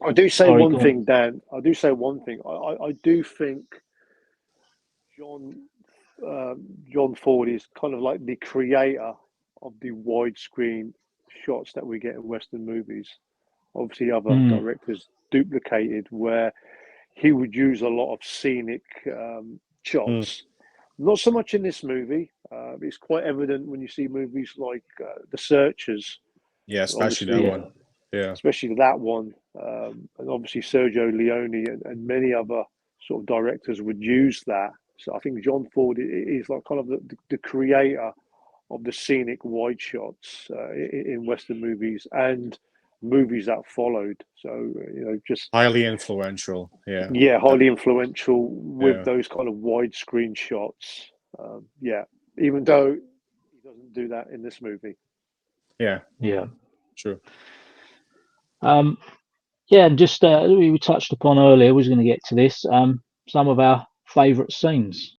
I do say one thing, Dan. I do say one thing. I do think John Ford is kind of like the creator of the widescreen shots that we get in Western movies. Obviously, other directors duplicated, where he would use a lot of scenic shots. Not so much in this movie. It's quite evident when you see movies like The Searchers. Yeah, especially that one. Yeah, especially that one, and obviously Sergio Leone and many other sort of directors would use that. So I think John Ford is like kind of the creator of the scenic wide shots in Western movies and movies that followed. So just highly influential. Yeah, highly influential with those kind of widescreen shots. Even though he doesn't do that in this movie. Yeah. True. And just we touched upon earlier, we was going to get to this, some of our favourite scenes.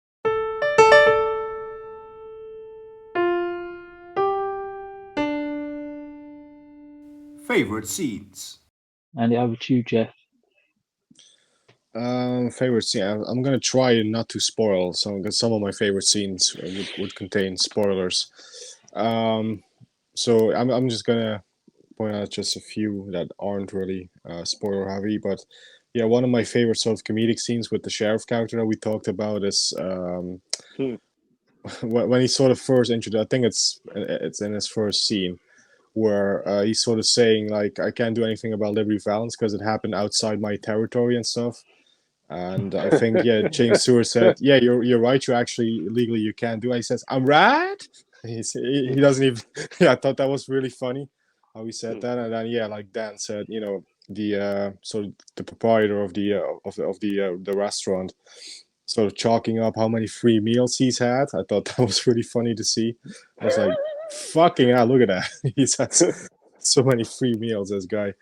Favorite scenes. And over to you, Jeff. Favorite scene. I'm gonna try not to spoil some of my favorite scenes would contain spoilers. So I'm just gonna point out just a few that aren't really spoiler heavy, but yeah, one of my favorite sort of comedic scenes with the sheriff character that we talked about is when he sort of first introduced. I think it's in his first scene where he's sort of saying like, I can't do anything about Liberty Valance because it happened outside my territory and stuff. And I think James Stewart said, yeah, you're right, you actually legally you can't do it. He says, I'm right. He doesn't even. Yeah, I thought that was really funny how he said that. And then like Dan said, the sort of the proprietor of the restaurant sort of chalking up how many free meals he's had. I thought that was really funny to see. I was like, fucking hell, look at that. He's had so many free meals, this guy.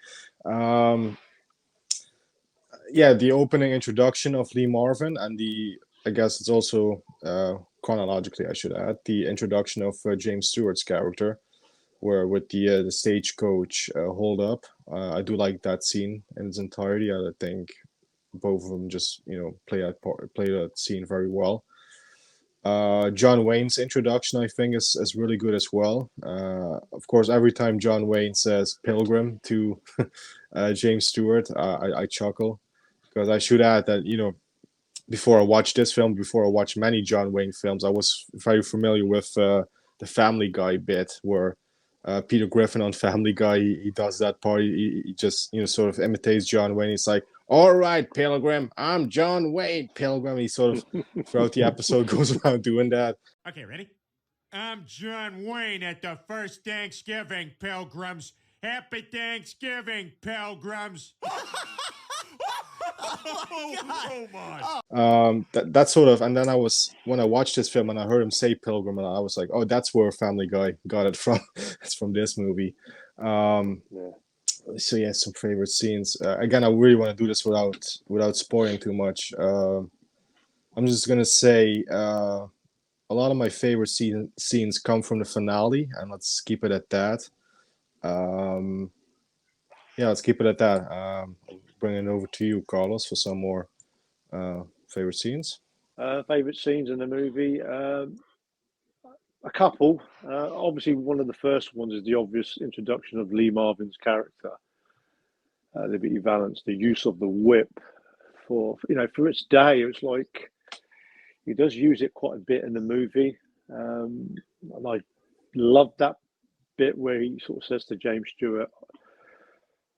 Yeah, the opening introduction of Lee Marvin, and I guess it's also chronologically, I should add, the introduction of James Stewart's character, where with the stagecoach hold up. I do like that scene in its entirety. I think both of them just play that scene very well. John Wayne's introduction, I think, is really good as well. Of course, every time John Wayne says Pilgrim to James Stewart, I chuckle, because I should add that before I watched this film, before I watched many John Wayne films, I was very familiar with the Family Guy bit where Peter Griffin on Family Guy, he does that part. He just sort of imitates John Wayne. He's like, "All right, Pilgrim, I'm John Wayne, Pilgrim." He sort of throughout the episode goes around doing that. Okay, ready? I'm John Wayne at the first Thanksgiving, Pilgrims. Happy Thanksgiving, Pilgrims. That sort of, and then when I watched this film and I heard him say Pilgrim, and I was like, oh, that's where Family Guy got it from. It's from this movie. So yeah, some favorite scenes. Again, I really want to do this without spoiling too much. I'm just gonna say a lot of my favorite scenes come from the finale, and let's keep it at that. Yeah, let's keep it at that. Bring it over to you, Carlos, for some more favorite scenes. Favorite scenes in the movie? A couple. Obviously, one of the first ones is the obvious introduction of Lee Marvin's character, Liberty Valance. The use of the whip for its day. It's like he does use it quite a bit in the movie, and I love that bit where he sort of says to James Stewart,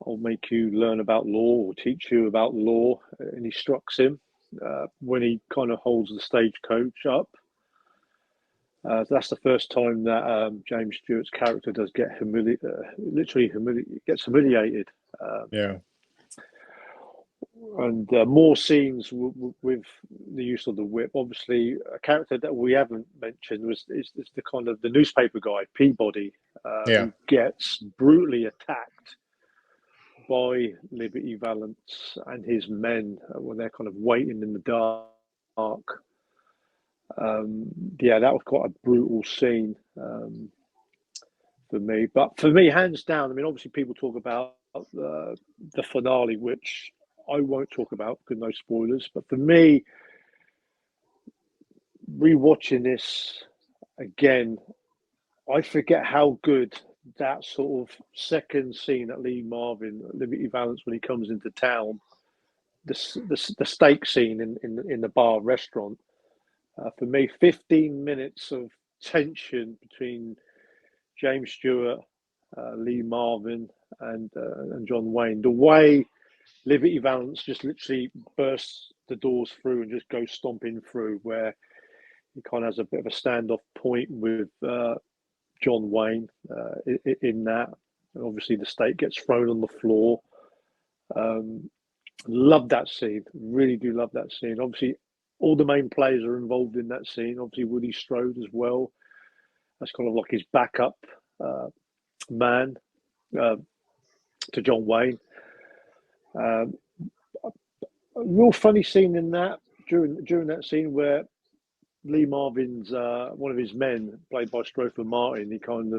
"I'll make you learn about law or teach you about law," and he strikes him when he kind of holds the stagecoach up. So that's the first time that James Stewart's character does get gets humiliated. Yeah. And more scenes with the use of the whip. Obviously, a character that we haven't mentioned is the kind of the newspaper guy, Peabody, who gets brutally attacked by Liberty Valance and his men when they're kind of waiting in the dark. That was quite a brutal scene for me. But for me, hands down, I mean, obviously people talk about the finale, which I won't talk about because no spoilers. But for me, rewatching this again, I forget how good that sort of second scene at Liberty Valance, when he comes into town, the steak scene in the bar restaurant. For me, 15 minutes of tension between James Stewart, Lee Marvin, and John Wayne. The way Liberty Valance just literally bursts the doors through and just goes stomping through, where he kind of has a bit of a standoff point with John Wayne in that. And obviously the steak gets thrown on the floor. Love that scene. Really do love that scene. Obviously, all the main players are involved in that scene. Obviously, Woody Strode as well. That's kind of like his backup man to John Wayne. A real funny scene in that during that scene where Lee Marvin's one of his men, played by Strother Martin, he's kind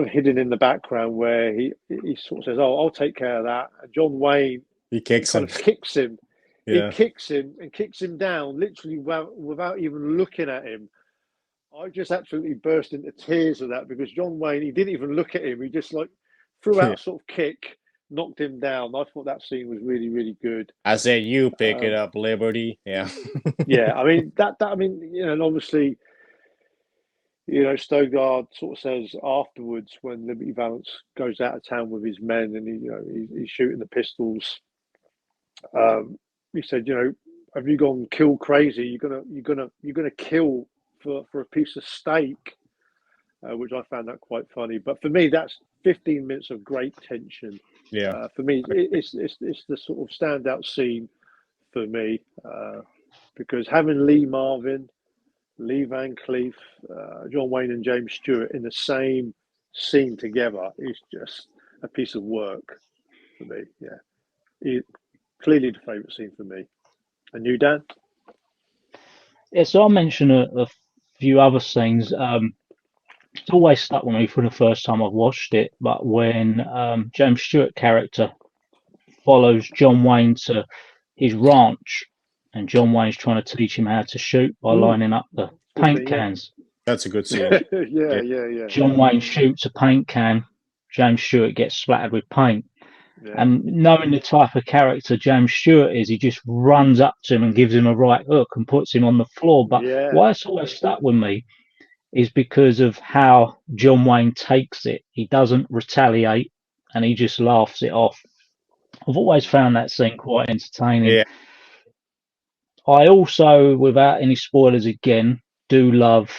of hidden in the background, where he sort of says, "Oh, I'll take care of that." And John Wayne kicks him. Yeah. He kicks him and kicks him down, literally without even looking at him. I just absolutely burst into tears of that, because John Wayne, he didn't even look at him. He just threw out a sort of kick, knocked him down. I thought that scene was really, really good. I said, "You pick it up, Liberty." Yeah. Yeah, I mean and obviously, Stogard sort of says afterwards, when Liberty Valance goes out of town with his men and he's shooting the pistols. He said, "Have you gone kill crazy? You're gonna kill for a piece of steak," which I found that quite funny. But for me, that's 15 minutes of great tension. Yeah. For me, it's the sort of standout scene for me, because having Lee Marvin, Lee Van Cleef, John Wayne, and James Stewart in the same scene together is just a piece of work for me. Yeah, clearly the favourite scene for me. And you, Dan? Yeah, so I'll mention a few other scenes. It's always stuck with me from the first time I've watched it, but when James Stewart character follows John Wayne to his ranch, and John Wayne's trying to teach him how to shoot by lining up the paint cans. That's a good scene. yeah. John Wayne shoots a paint can, James Stewart gets splattered with paint. Yeah. And knowing the type of character James Stewart is, he just runs up to him and gives him a right hook and puts him on the floor. But why it's always stuck with me is because of how John Wayne takes it. He doesn't retaliate and he just laughs it off. I've always found that scene quite entertaining. Yeah. I also, without any spoilers again, do love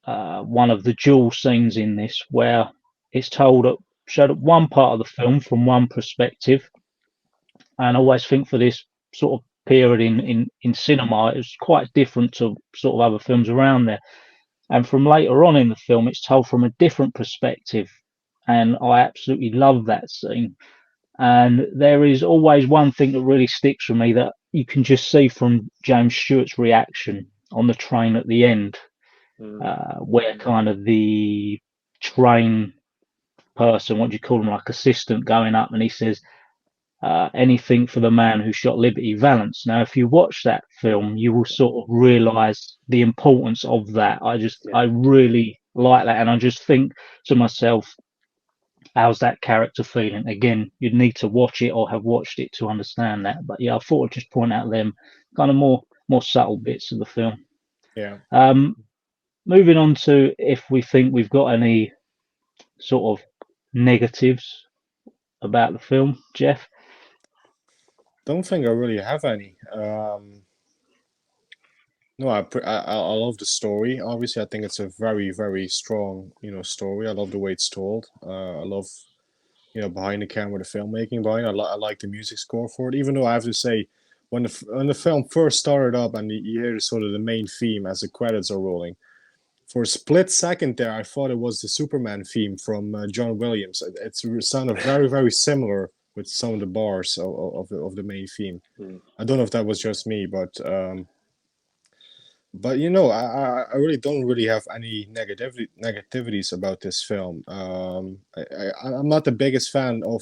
one of the duel scenes in this where it's showed up one part of the film from one perspective. And I always think for this sort of period in cinema, it was quite different to sort of other films around there. And from later on in the film, it's told from a different perspective. And I absolutely love that scene. And there is always one thing that really sticks with me that you can just see from James Stewart's reaction on the train at the end, where kind of the train person, what do you call him, like assistant, going up and he says, anything for the man who shot Liberty Valance. Now, if you watch that film, you will sort of realise the importance of that. I really like that. And I just think to myself, how's that character feeling? Again, you'd need to watch it or have watched it to understand that. But yeah, I thought I'd just point out them kind of more subtle bits of the film. Yeah. Moving on to if we think we've got any sort of negatives about the film, Jeff. Don't think I really have any. No, I love the story. Obviously, I think it's a very, very strong, story. I love the way it's told. I love, behind the camera, the filmmaking behind it. I like the music score for it. Even though I have to say, when the film first started up and you hear sort of the main theme as the credits are rolling, for a split second there, I thought it was the Superman theme from John Williams. It sounded very, very similar with some of the bars of the main theme. I don't know if that was just me, but I really don't really have any negativities about this film. I'm not the biggest fan of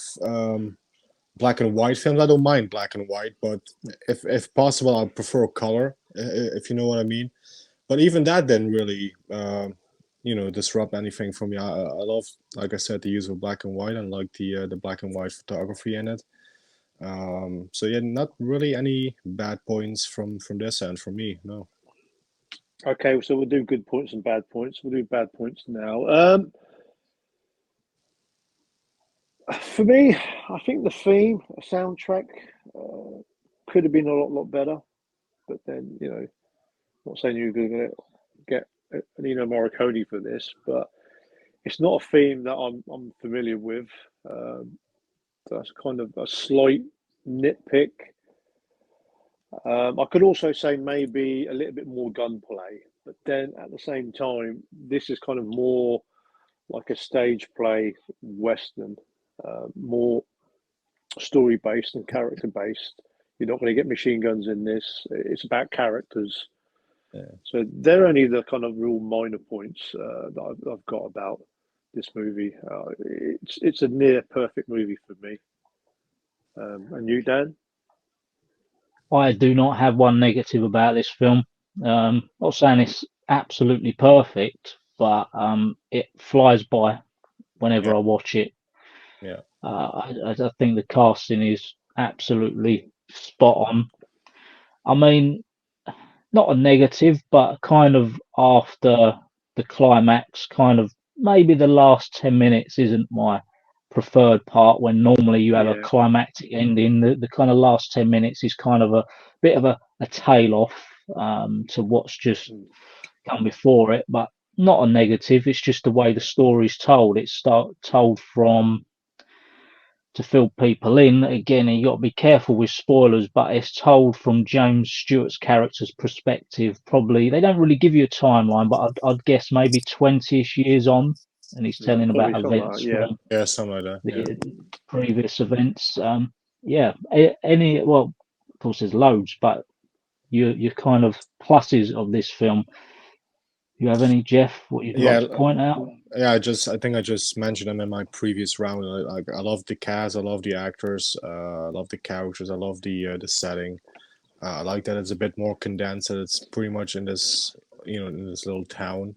black and white films. I don't mind black and white, but if possible, I prefer color, if you know what I mean. But even that didn't really, disrupt anything for me. I love, like I said, the use of black and white and like the black and white photography in it. So yeah, not really any bad points from this end for me. No. Okay, so we'll do good points and bad points. We'll do bad points now. For me, I think the theme, soundtrack, could have been a lot better. But then, not saying you're going to get Ennio Morricone for this, but it's not a theme that I'm familiar with. That's kind of a slight nitpick. I could also say maybe a little bit more gunplay, but then at the same time, this is kind of more like a stage play Western, more story based and character based. You're not going to get machine guns in this. It's about characters. Yeah. So they're only the kind of real minor points that I've got about this movie. It's a near perfect movie for me. And you, Dan? I do not have one negative about this film. Not saying it's absolutely perfect, but it flies by whenever I watch it. Yeah. I think the casting is absolutely spot on. I mean, not a negative, but kind of after the climax, kind of maybe the last 10 minutes isn't my preferred part, when normally you have a climactic ending. The kind of last 10 minutes is kind of a bit of a tail off to what's just come before it, but not a negative. It's just the way the story's told. It's told from to fill people in. Again, you got to be careful with spoilers, but it's told from James Stewart's character's perspective. Probably they don't really give you a timeline, but I'd guess maybe 20-ish years on, and he's telling about events from something like that. the previous events. Well, of course, there's loads, but your kind of pluses of this film. You have any, Jeff? What you'd like to point out? Yeah, I think I just mentioned them in my previous round. I love the cast, I love the actors, I love the characters, I love the setting. I like that it's a bit more condensed. That it's pretty much in this little town,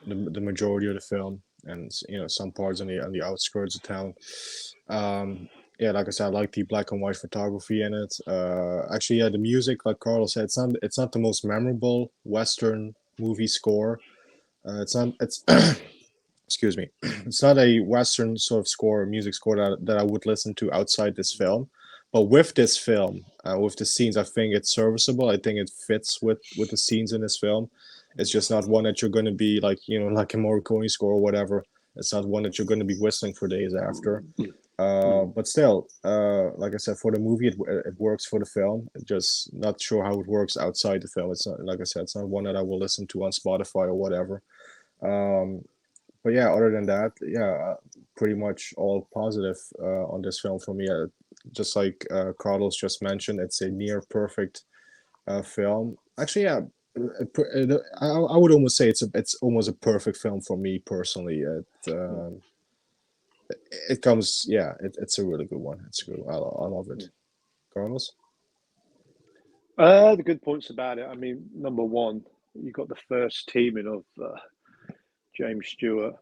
the majority of the film, and some parts on the outskirts of town. Like I said, I like the black and white photography in it. Actually, the music, like Carlos said, it's not the most memorable Western movie score. It's excuse me, it's not a Western sort of score, music score that I would listen to outside this film. But with this film, with the scenes, I think it's serviceable. I think it fits with the scenes in this film. It's just not one that you're going to be like a Morricone score or whatever. It's not one that you're going to be whistling for days after. But still, like I said, for the movie, it works for the film. Just not sure how it works outside the film. It's not, like I said, it's not one that I will listen to on Spotify or whatever. But yeah, other than that, pretty much all positive on this film for me. Just like Carlos just mentioned, it's a near perfect film. Actually, I would almost say it's almost a perfect film for me personally. It comes, it's a really good one. It's good. I love it. Carlos? The good points about it. I mean, number one, you got the first teaming of James Stewart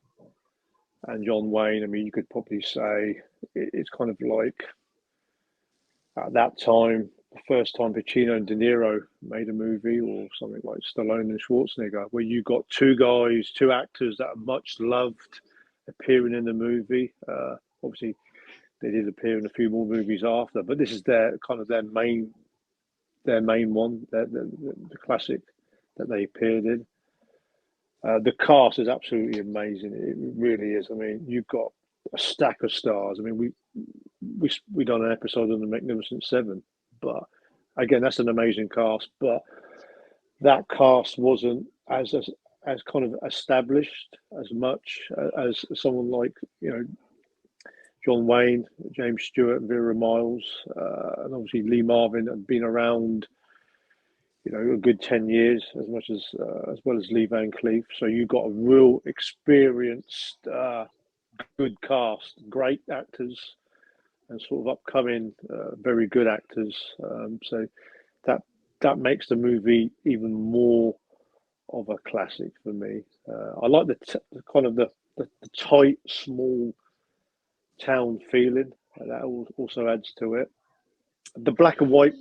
and John Wayne. I mean, you could probably say it's kind of like at that time, the first time Pacino and De Niro made a movie, or something like Stallone and Schwarzenegger, where you got two actors that are much loved appearing in the movie. Obviously, they did appear in a few more movies after, but this is their main one, the classic that they appeared in. The cast is absolutely amazing. It really is. I mean, you've got a stack of stars. I mean, we done an episode on the Magnificent Seven, but again, that's an amazing cast. But that cast wasn't as kind of established as much as someone like John Wayne, James Stewart, Vera Miles, and obviously Lee Marvin had been around a good 10 years, as well as Lee Van Cleef. So you got a real experienced, good cast, great actors, and sort of upcoming, very good actors. So that makes the movie even more of a classic for me. I like the tight, small town feeling that also adds to it. The black and white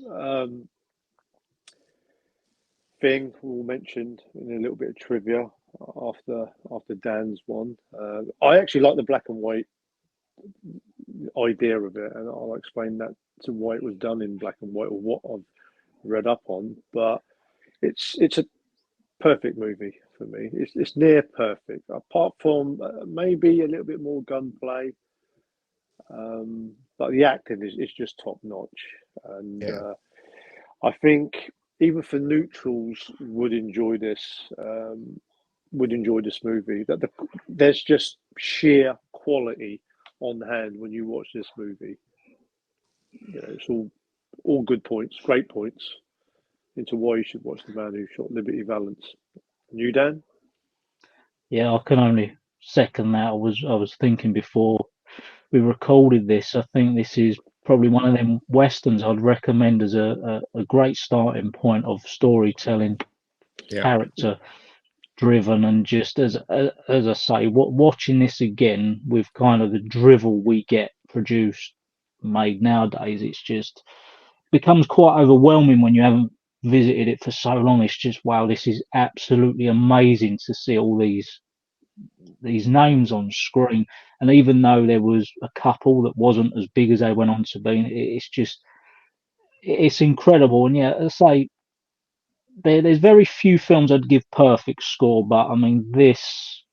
thing we mentioned in a little bit of trivia after Dan's one. I actually like the black and white idea of it, and I'll explain that to why it was done in black and white, or what I've read up on. But it's a perfect movie for me. It's near perfect, apart from maybe a little bit more gunplay. But the acting is just top notch, and I think even for neutrals would enjoy this movie. There's just sheer quality on hand when you watch this movie. It's all good points, great points into why you should watch The Man Who Shot Liberty Valance. And you, Dan? Yeah, I can only second that. I was thinking before we recorded this. I think this is probably one of them westerns I'd recommend as a great starting point of storytelling, character driven, and just as I say, watching this again with kind of the drivel we get made nowadays, it's just becomes quite overwhelming when you haven't visited it for so long. It's just, wow, this is absolutely amazing to see all these names on screen. And even though there was a couple that wasn't as big as they went on to be, it's incredible. And I say there's very few films I'd give perfect score, but I mean, this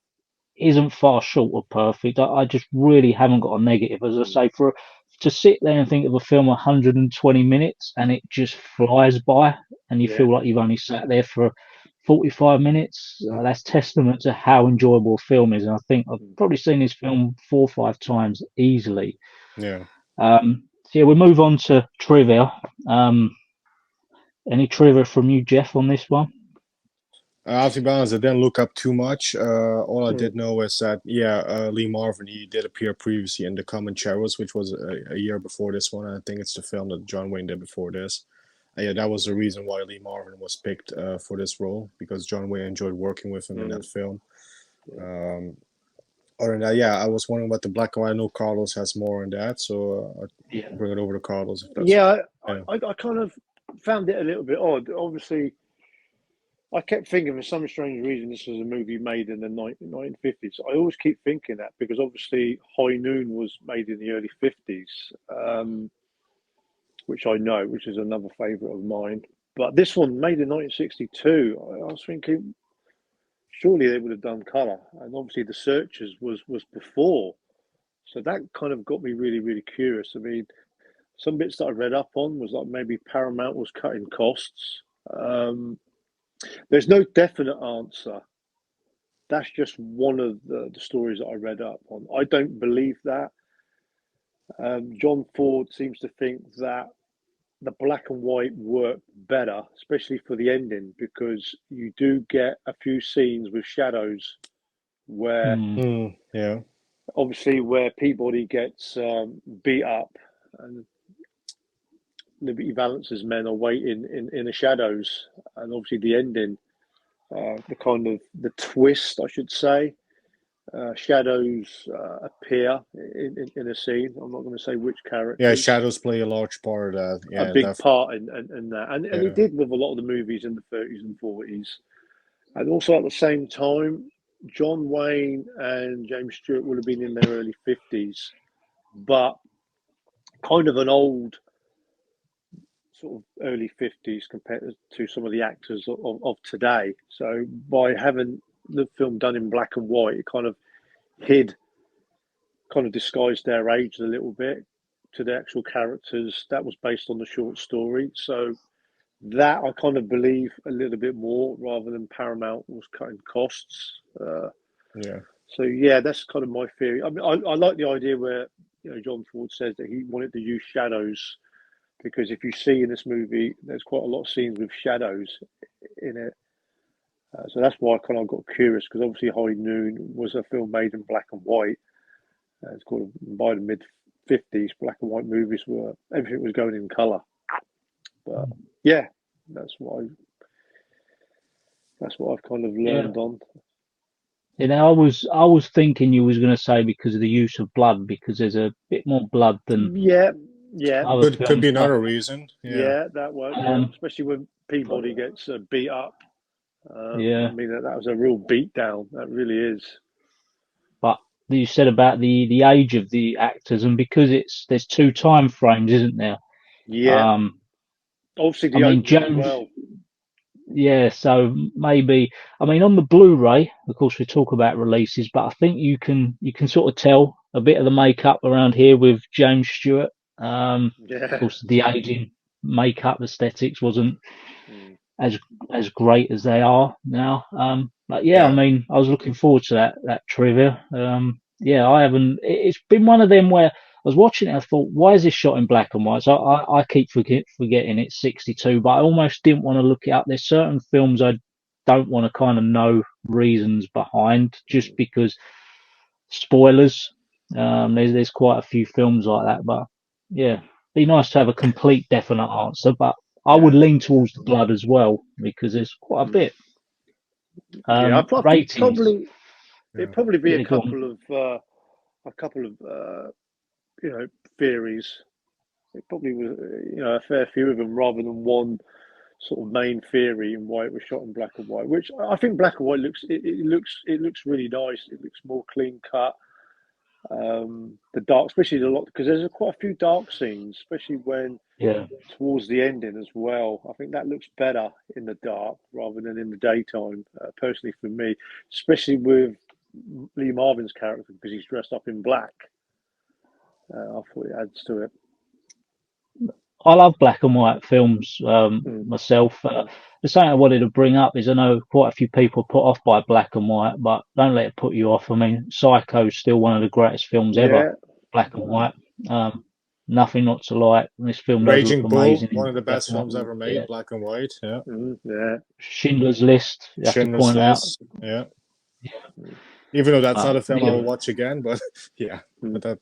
isn't far short of perfect. I just really haven't got a negative. As I say, for to sit there and think of a film 120 minutes and it just flies by, and you Yeah. feel like you've only sat there for 45 minutes. That's testament to how enjoyable a film is. And I think I've probably seen this film 4 or 5 times easily. Yeah. So yeah, we'll move on to trivia. Any trivia from you, Jeff, on this one? To be honest, I didn't look up too much. All I did know is that, Lee Marvin, he did appear previously in The Comancheros, which was a year before this one. I think it's the film that John Wayne did before this. Yeah, that was the reason why Lee Marvin was picked for this role, because John Wayne enjoyed working with him in that film. Other than that, I was wondering about the black and white. I know Carlos has more on that, so I'll bring it over to Carlos. If that's, I kind of found it a little bit odd. Obviously, I kept thinking for some strange reason this was a movie made in the 1950s. I always keep thinking that because obviously High Noon was made in the early 50s, which I know, which is another favourite of mine. But this one made in 1962. I was thinking, surely they would have done colour, and obviously The Searchers was before, so that kind of got me really, really curious. I mean, some bits that I read up on was like maybe Paramount was cutting costs. There's no definite answer. That's just one of the stories that I read up on. I don't believe that. John Ford seems to think that the black and white worked better, especially for the ending, because you do get a few scenes with shadows where obviously where Peabody gets beat up and Liberty Valance's men are waiting in the shadows, and obviously the ending, the kind of the twist, I should say, shadows appear in a scene. I'm not going to say which character. Yeah, shadows play a large part of that. Yeah, a big part in that, and he did with a lot of the movies in the 30s and 40s, and also at the same time, John Wayne and James Stewart would have been in their early 50s, but kind of an old sort of early 50s compared to some of the actors of today. So by having the film done in black and white, it kind of disguised their age a little bit to the actual characters. That was based on the short story. So that I kind of believe a little bit more, rather than Paramount was cutting costs. So that's kind of my theory. I mean, I like the idea where John Ford says that he wanted to use shadows, because if you see in this movie, there's quite a lot of scenes with shadows in it. So that's why I kind of got curious, because obviously High Noon was a film made in black and white. It's called, by the mid 50s, black and white movies everything was going in colour. But that's what I've kind of learned on. I was thinking you was going to say because of the use of blood, because there's a bit more blood than could be another reason. That was especially when Peabody gets beat up. I mean that was a real beat down. That really is. But you said about the age of the actors, and because there's 2 time frames, isn't there? Obviously the James. as well. So maybe, on the Blu-ray, of course, we talk about releases, but I think you can sort of tell a bit of the makeup around here with James Stewart. Of course, the aging makeup aesthetics wasn't as great as they are now. But I was looking forward to that trivia. I haven't. It's been one of them where I was watching it, I thought, why is this shot in black and white? So I keep forgetting it's 62, but I almost didn't want to look it up. There's certain films I don't want to kind of know reasons behind, just because spoilers. There's quite a few films like that, but be nice to have a complete definite answer. But I would lean towards the blood as well, because there's quite a bit. Ratings. It'd probably be a couple of theories. It probably was a fair few of them, rather than one sort of main theory in why it was shot in black and white. Which I think black and white looks really nice. It looks more clean cut. The dark, especially because there's quite a few dark scenes, especially when towards the ending as well. I think that looks better in the dark rather than in the daytime. Personally, for me, especially with Lee Marvin's character, because he's dressed up in black. I thought it adds to it. I love black and white films myself. The something I wanted to bring up is I know quite a few people are put off by black and white, but don't let it put you off. I mean, Psycho's still one of the greatest films ever, black and white. Nothing not to like. This film does Raging look Bull, amazing. one of the best films ever made, black and white. Yeah. Yeah. Schindler's List, you have to point List, out. Yeah. Even though that's not a film I will watch again, but yeah, but that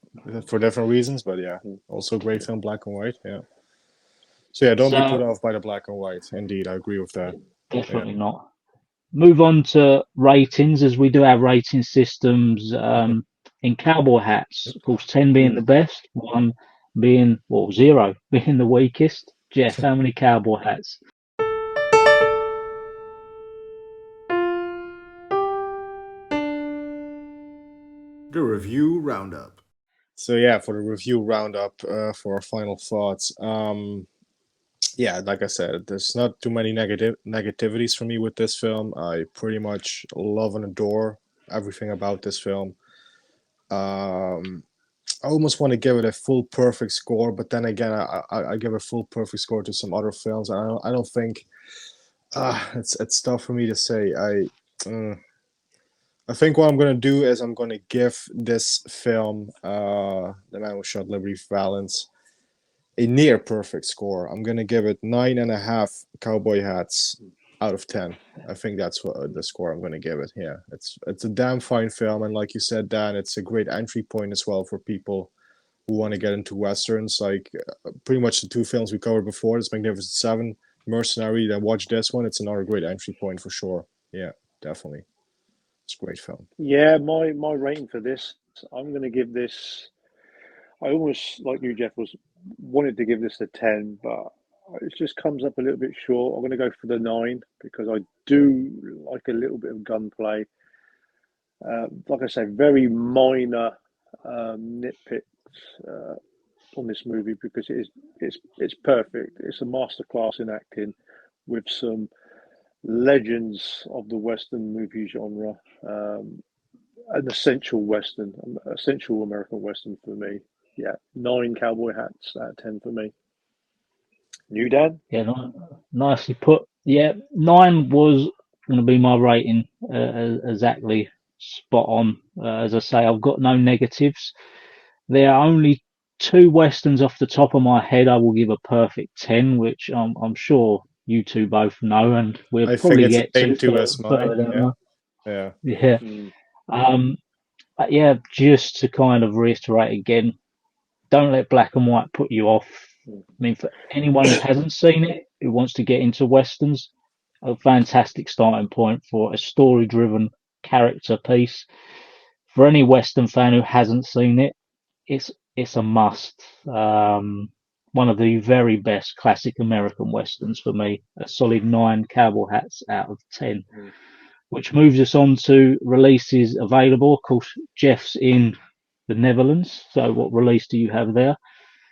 for different reasons. But yeah, also great film, black and white. Yeah. So yeah, don't be put off by the black and white. Indeed, I agree with that. Definitely not. Move on to ratings, as we do our rating systems in cowboy hats. Of course, 10 being the best, 1 being, 0 being the weakest. Jeff, how many cowboy hats? The review roundup. So yeah, for the review roundup, for our final thoughts. Yeah, like I said, there's not too many negativities for me with this film. I pretty much love and adore everything about this film. I almost want to give it a full perfect score, but then again, I give a full perfect score to some other films. I don't think it's tough for me to say. I think what I'm gonna do is I'm gonna give this film, The Man Who Shot Liberty Valance, a near perfect score. I'm gonna give it 9.5 cowboy hats out of 10. I think that's what the score I'm gonna give it. Yeah, it's a damn fine film, and like you said, Dan, it's a great entry point as well for people who want to get into westerns. Like pretty much the two films we covered before, this Magnificent Seven, Mercenary. Then watch this one. It's another great entry point for sure. Yeah, definitely. It's a great film. Yeah, my rating for this, I'm going to give this. I almost, like you, Jeff, wanted to give this a 10, but it just comes up a little bit short. I'm going to go for the 9 because I do like a little bit of gunplay. Like I say, very minor nitpicks on this movie because it's perfect. It's a masterclass in acting with some legends of the Western movie genre. An essential Western, essential American Western for me. Yeah, 9 cowboy hats out of 10 for me. You, Dan? Yeah, nicely put. Yeah, 9 was going to be my rating, exactly spot on. As I say, I've got no negatives. There are only 2 westerns off the top of my head I will give a perfect 10, which I'm sure you two both know, and we'll probably get to as mine. Yeah. But yeah, just to kind of reiterate again, don't let black and white put you off. I mean, for anyone who hasn't seen it, who wants to get into westerns, a fantastic starting point for a story-driven character piece. For any western fan who hasn't seen it, it's a must. One of the very best classic American westerns for me. A solid 9 cowboy hats out of 10. Which moves us on to releases available. Of course, Jeff's in the Netherlands. So what release do you have there?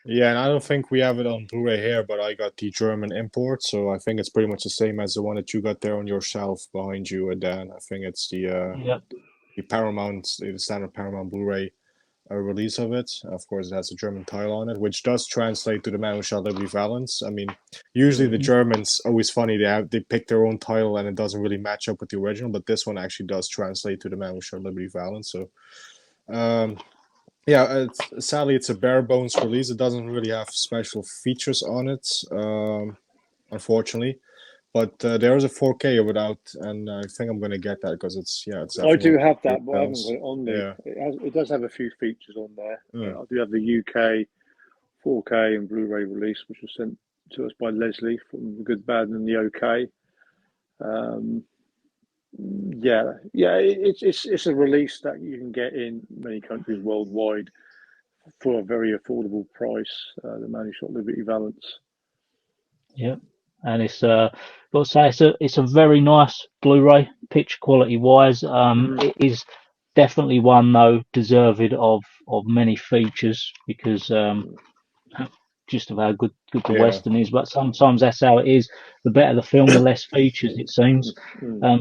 Yeah, and I don't think we have it on Blu-ray here, but I got the German import, so I think it's pretty much the same as the one that you got there on your shelf behind you, Dan. I think it's the Paramount, the standard Paramount Blu-ray release of it. Of course, it has a German title on it, which does translate to The Man Who Shot Liberty Valance. I mean, usually the Germans, always funny, they pick their own title and it doesn't really match up with the original, but this one actually does translate to The Man Who Shot Liberty Valance. So, yeah, sadly, it's a bare bones release. It doesn't really have special features on it, unfortunately. But there is a 4K of it out, and I think I'm going to get that because it's. I do have that, but I haven't got it on there. Yeah. It does have a few features on there. I do have the UK 4K and Blu-ray release, which was sent to us by Leslie from The Good, Bad, and the OK. It's a release that you can get in many countries worldwide for a very affordable price. The Man Who Shot Liberty Valance. Yeah, and it's got to say it's a very nice Blu-ray, picture quality wise. It is definitely one though deserved of many features because just of how good the Western is, but sometimes that's how it is. The better the film, the less features, it seems.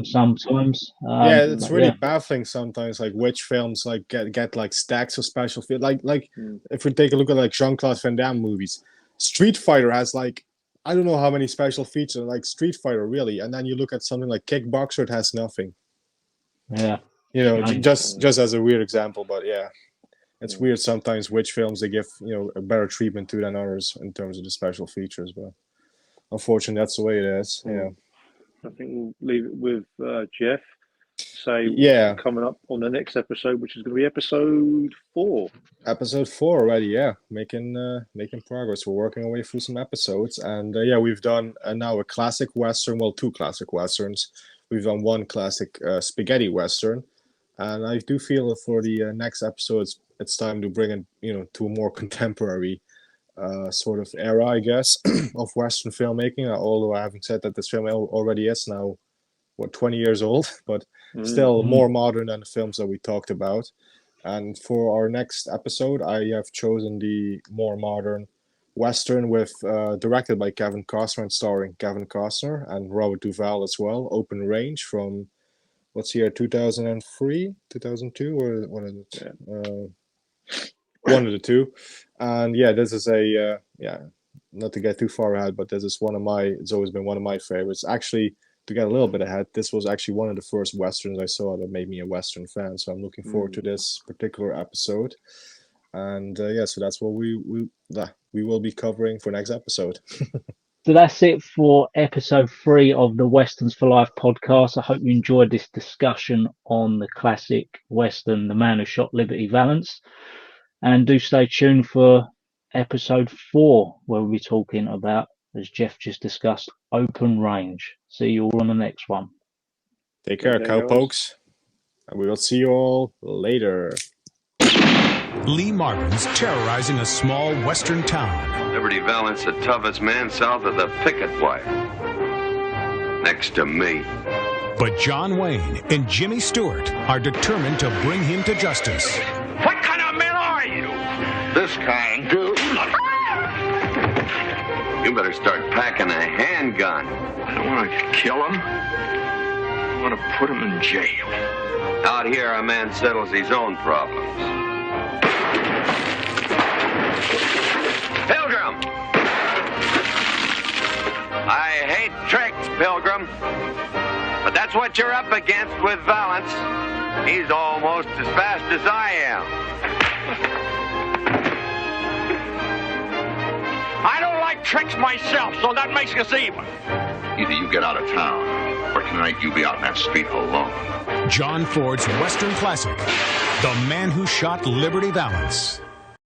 Sometimes. It's really baffling sometimes, like which films like get like stacks of special features. Like if we take a look at like Jean-Claude Van Damme movies, Street Fighter has like I don't know how many special features like Street Fighter really, and then you look at something like Kickboxer, it has nothing. Yeah. Just as a weird example, but yeah. It's weird sometimes which films they give, a better treatment to than others in terms of the special features, but unfortunately that's the way it is. Yeah. I think we'll leave it with Jeff. Coming up on the next episode, which is going to be episode 4. Episode 4 already, yeah. Making progress. We're working our way through some episodes, and we've done now a classic Western, well, 2 classic Westerns. We've done 1 classic spaghetti Western, and I do feel for the next episodes it's time to bring it, to a more contemporary sort of era, I guess, of Western filmmaking. Although I haven't said that this film already is now, 20 years old, but still more modern than the films that we talked about. And for our next episode, I have chosen the more modern Western directed by Kevin Costner and starring Kevin Costner and Robert Duvall as well, Open Range from, 2003, 2002, or one of the one of the two. And this is not to get too far ahead, but it's always been one of my favorites. Actually, to get a little bit ahead, this was actually one of the first Westerns I saw that made me a Western fan. So I'm looking forward to this particular episode. And so that's what we will be covering for next episode. So that's it for episode 3 of the Westerns for Life podcast. I hope you enjoyed this discussion on the classic Western, The Man Who Shot Liberty Valance. And do stay tuned for episode 4, where we'll be talking about, as Jeff just discussed, Open Range. See you all on the next one. Take care, cowpokes. And we will see you all later. Lee Marvin's terrorizing a small western town. Liberty Valance, the toughest man south of the picket wire. Next to me. But John Wayne and Jimmy Stewart are determined to bring him to justice. What kind of man are you? This kind, dude. You better start packing a handgun. I don't want to kill him. I want to put him in jail. Out here, a man settles his own problems. Pilgrim! I hate tricks, Pilgrim. But that's what you're up against with Valance. He's almost as fast as I am. I don't like tricks myself, so that makes us even. Either you get out of town, or tonight you'll be out in that street alone. John Ford's Western classic, The Man Who Shot Liberty Valance.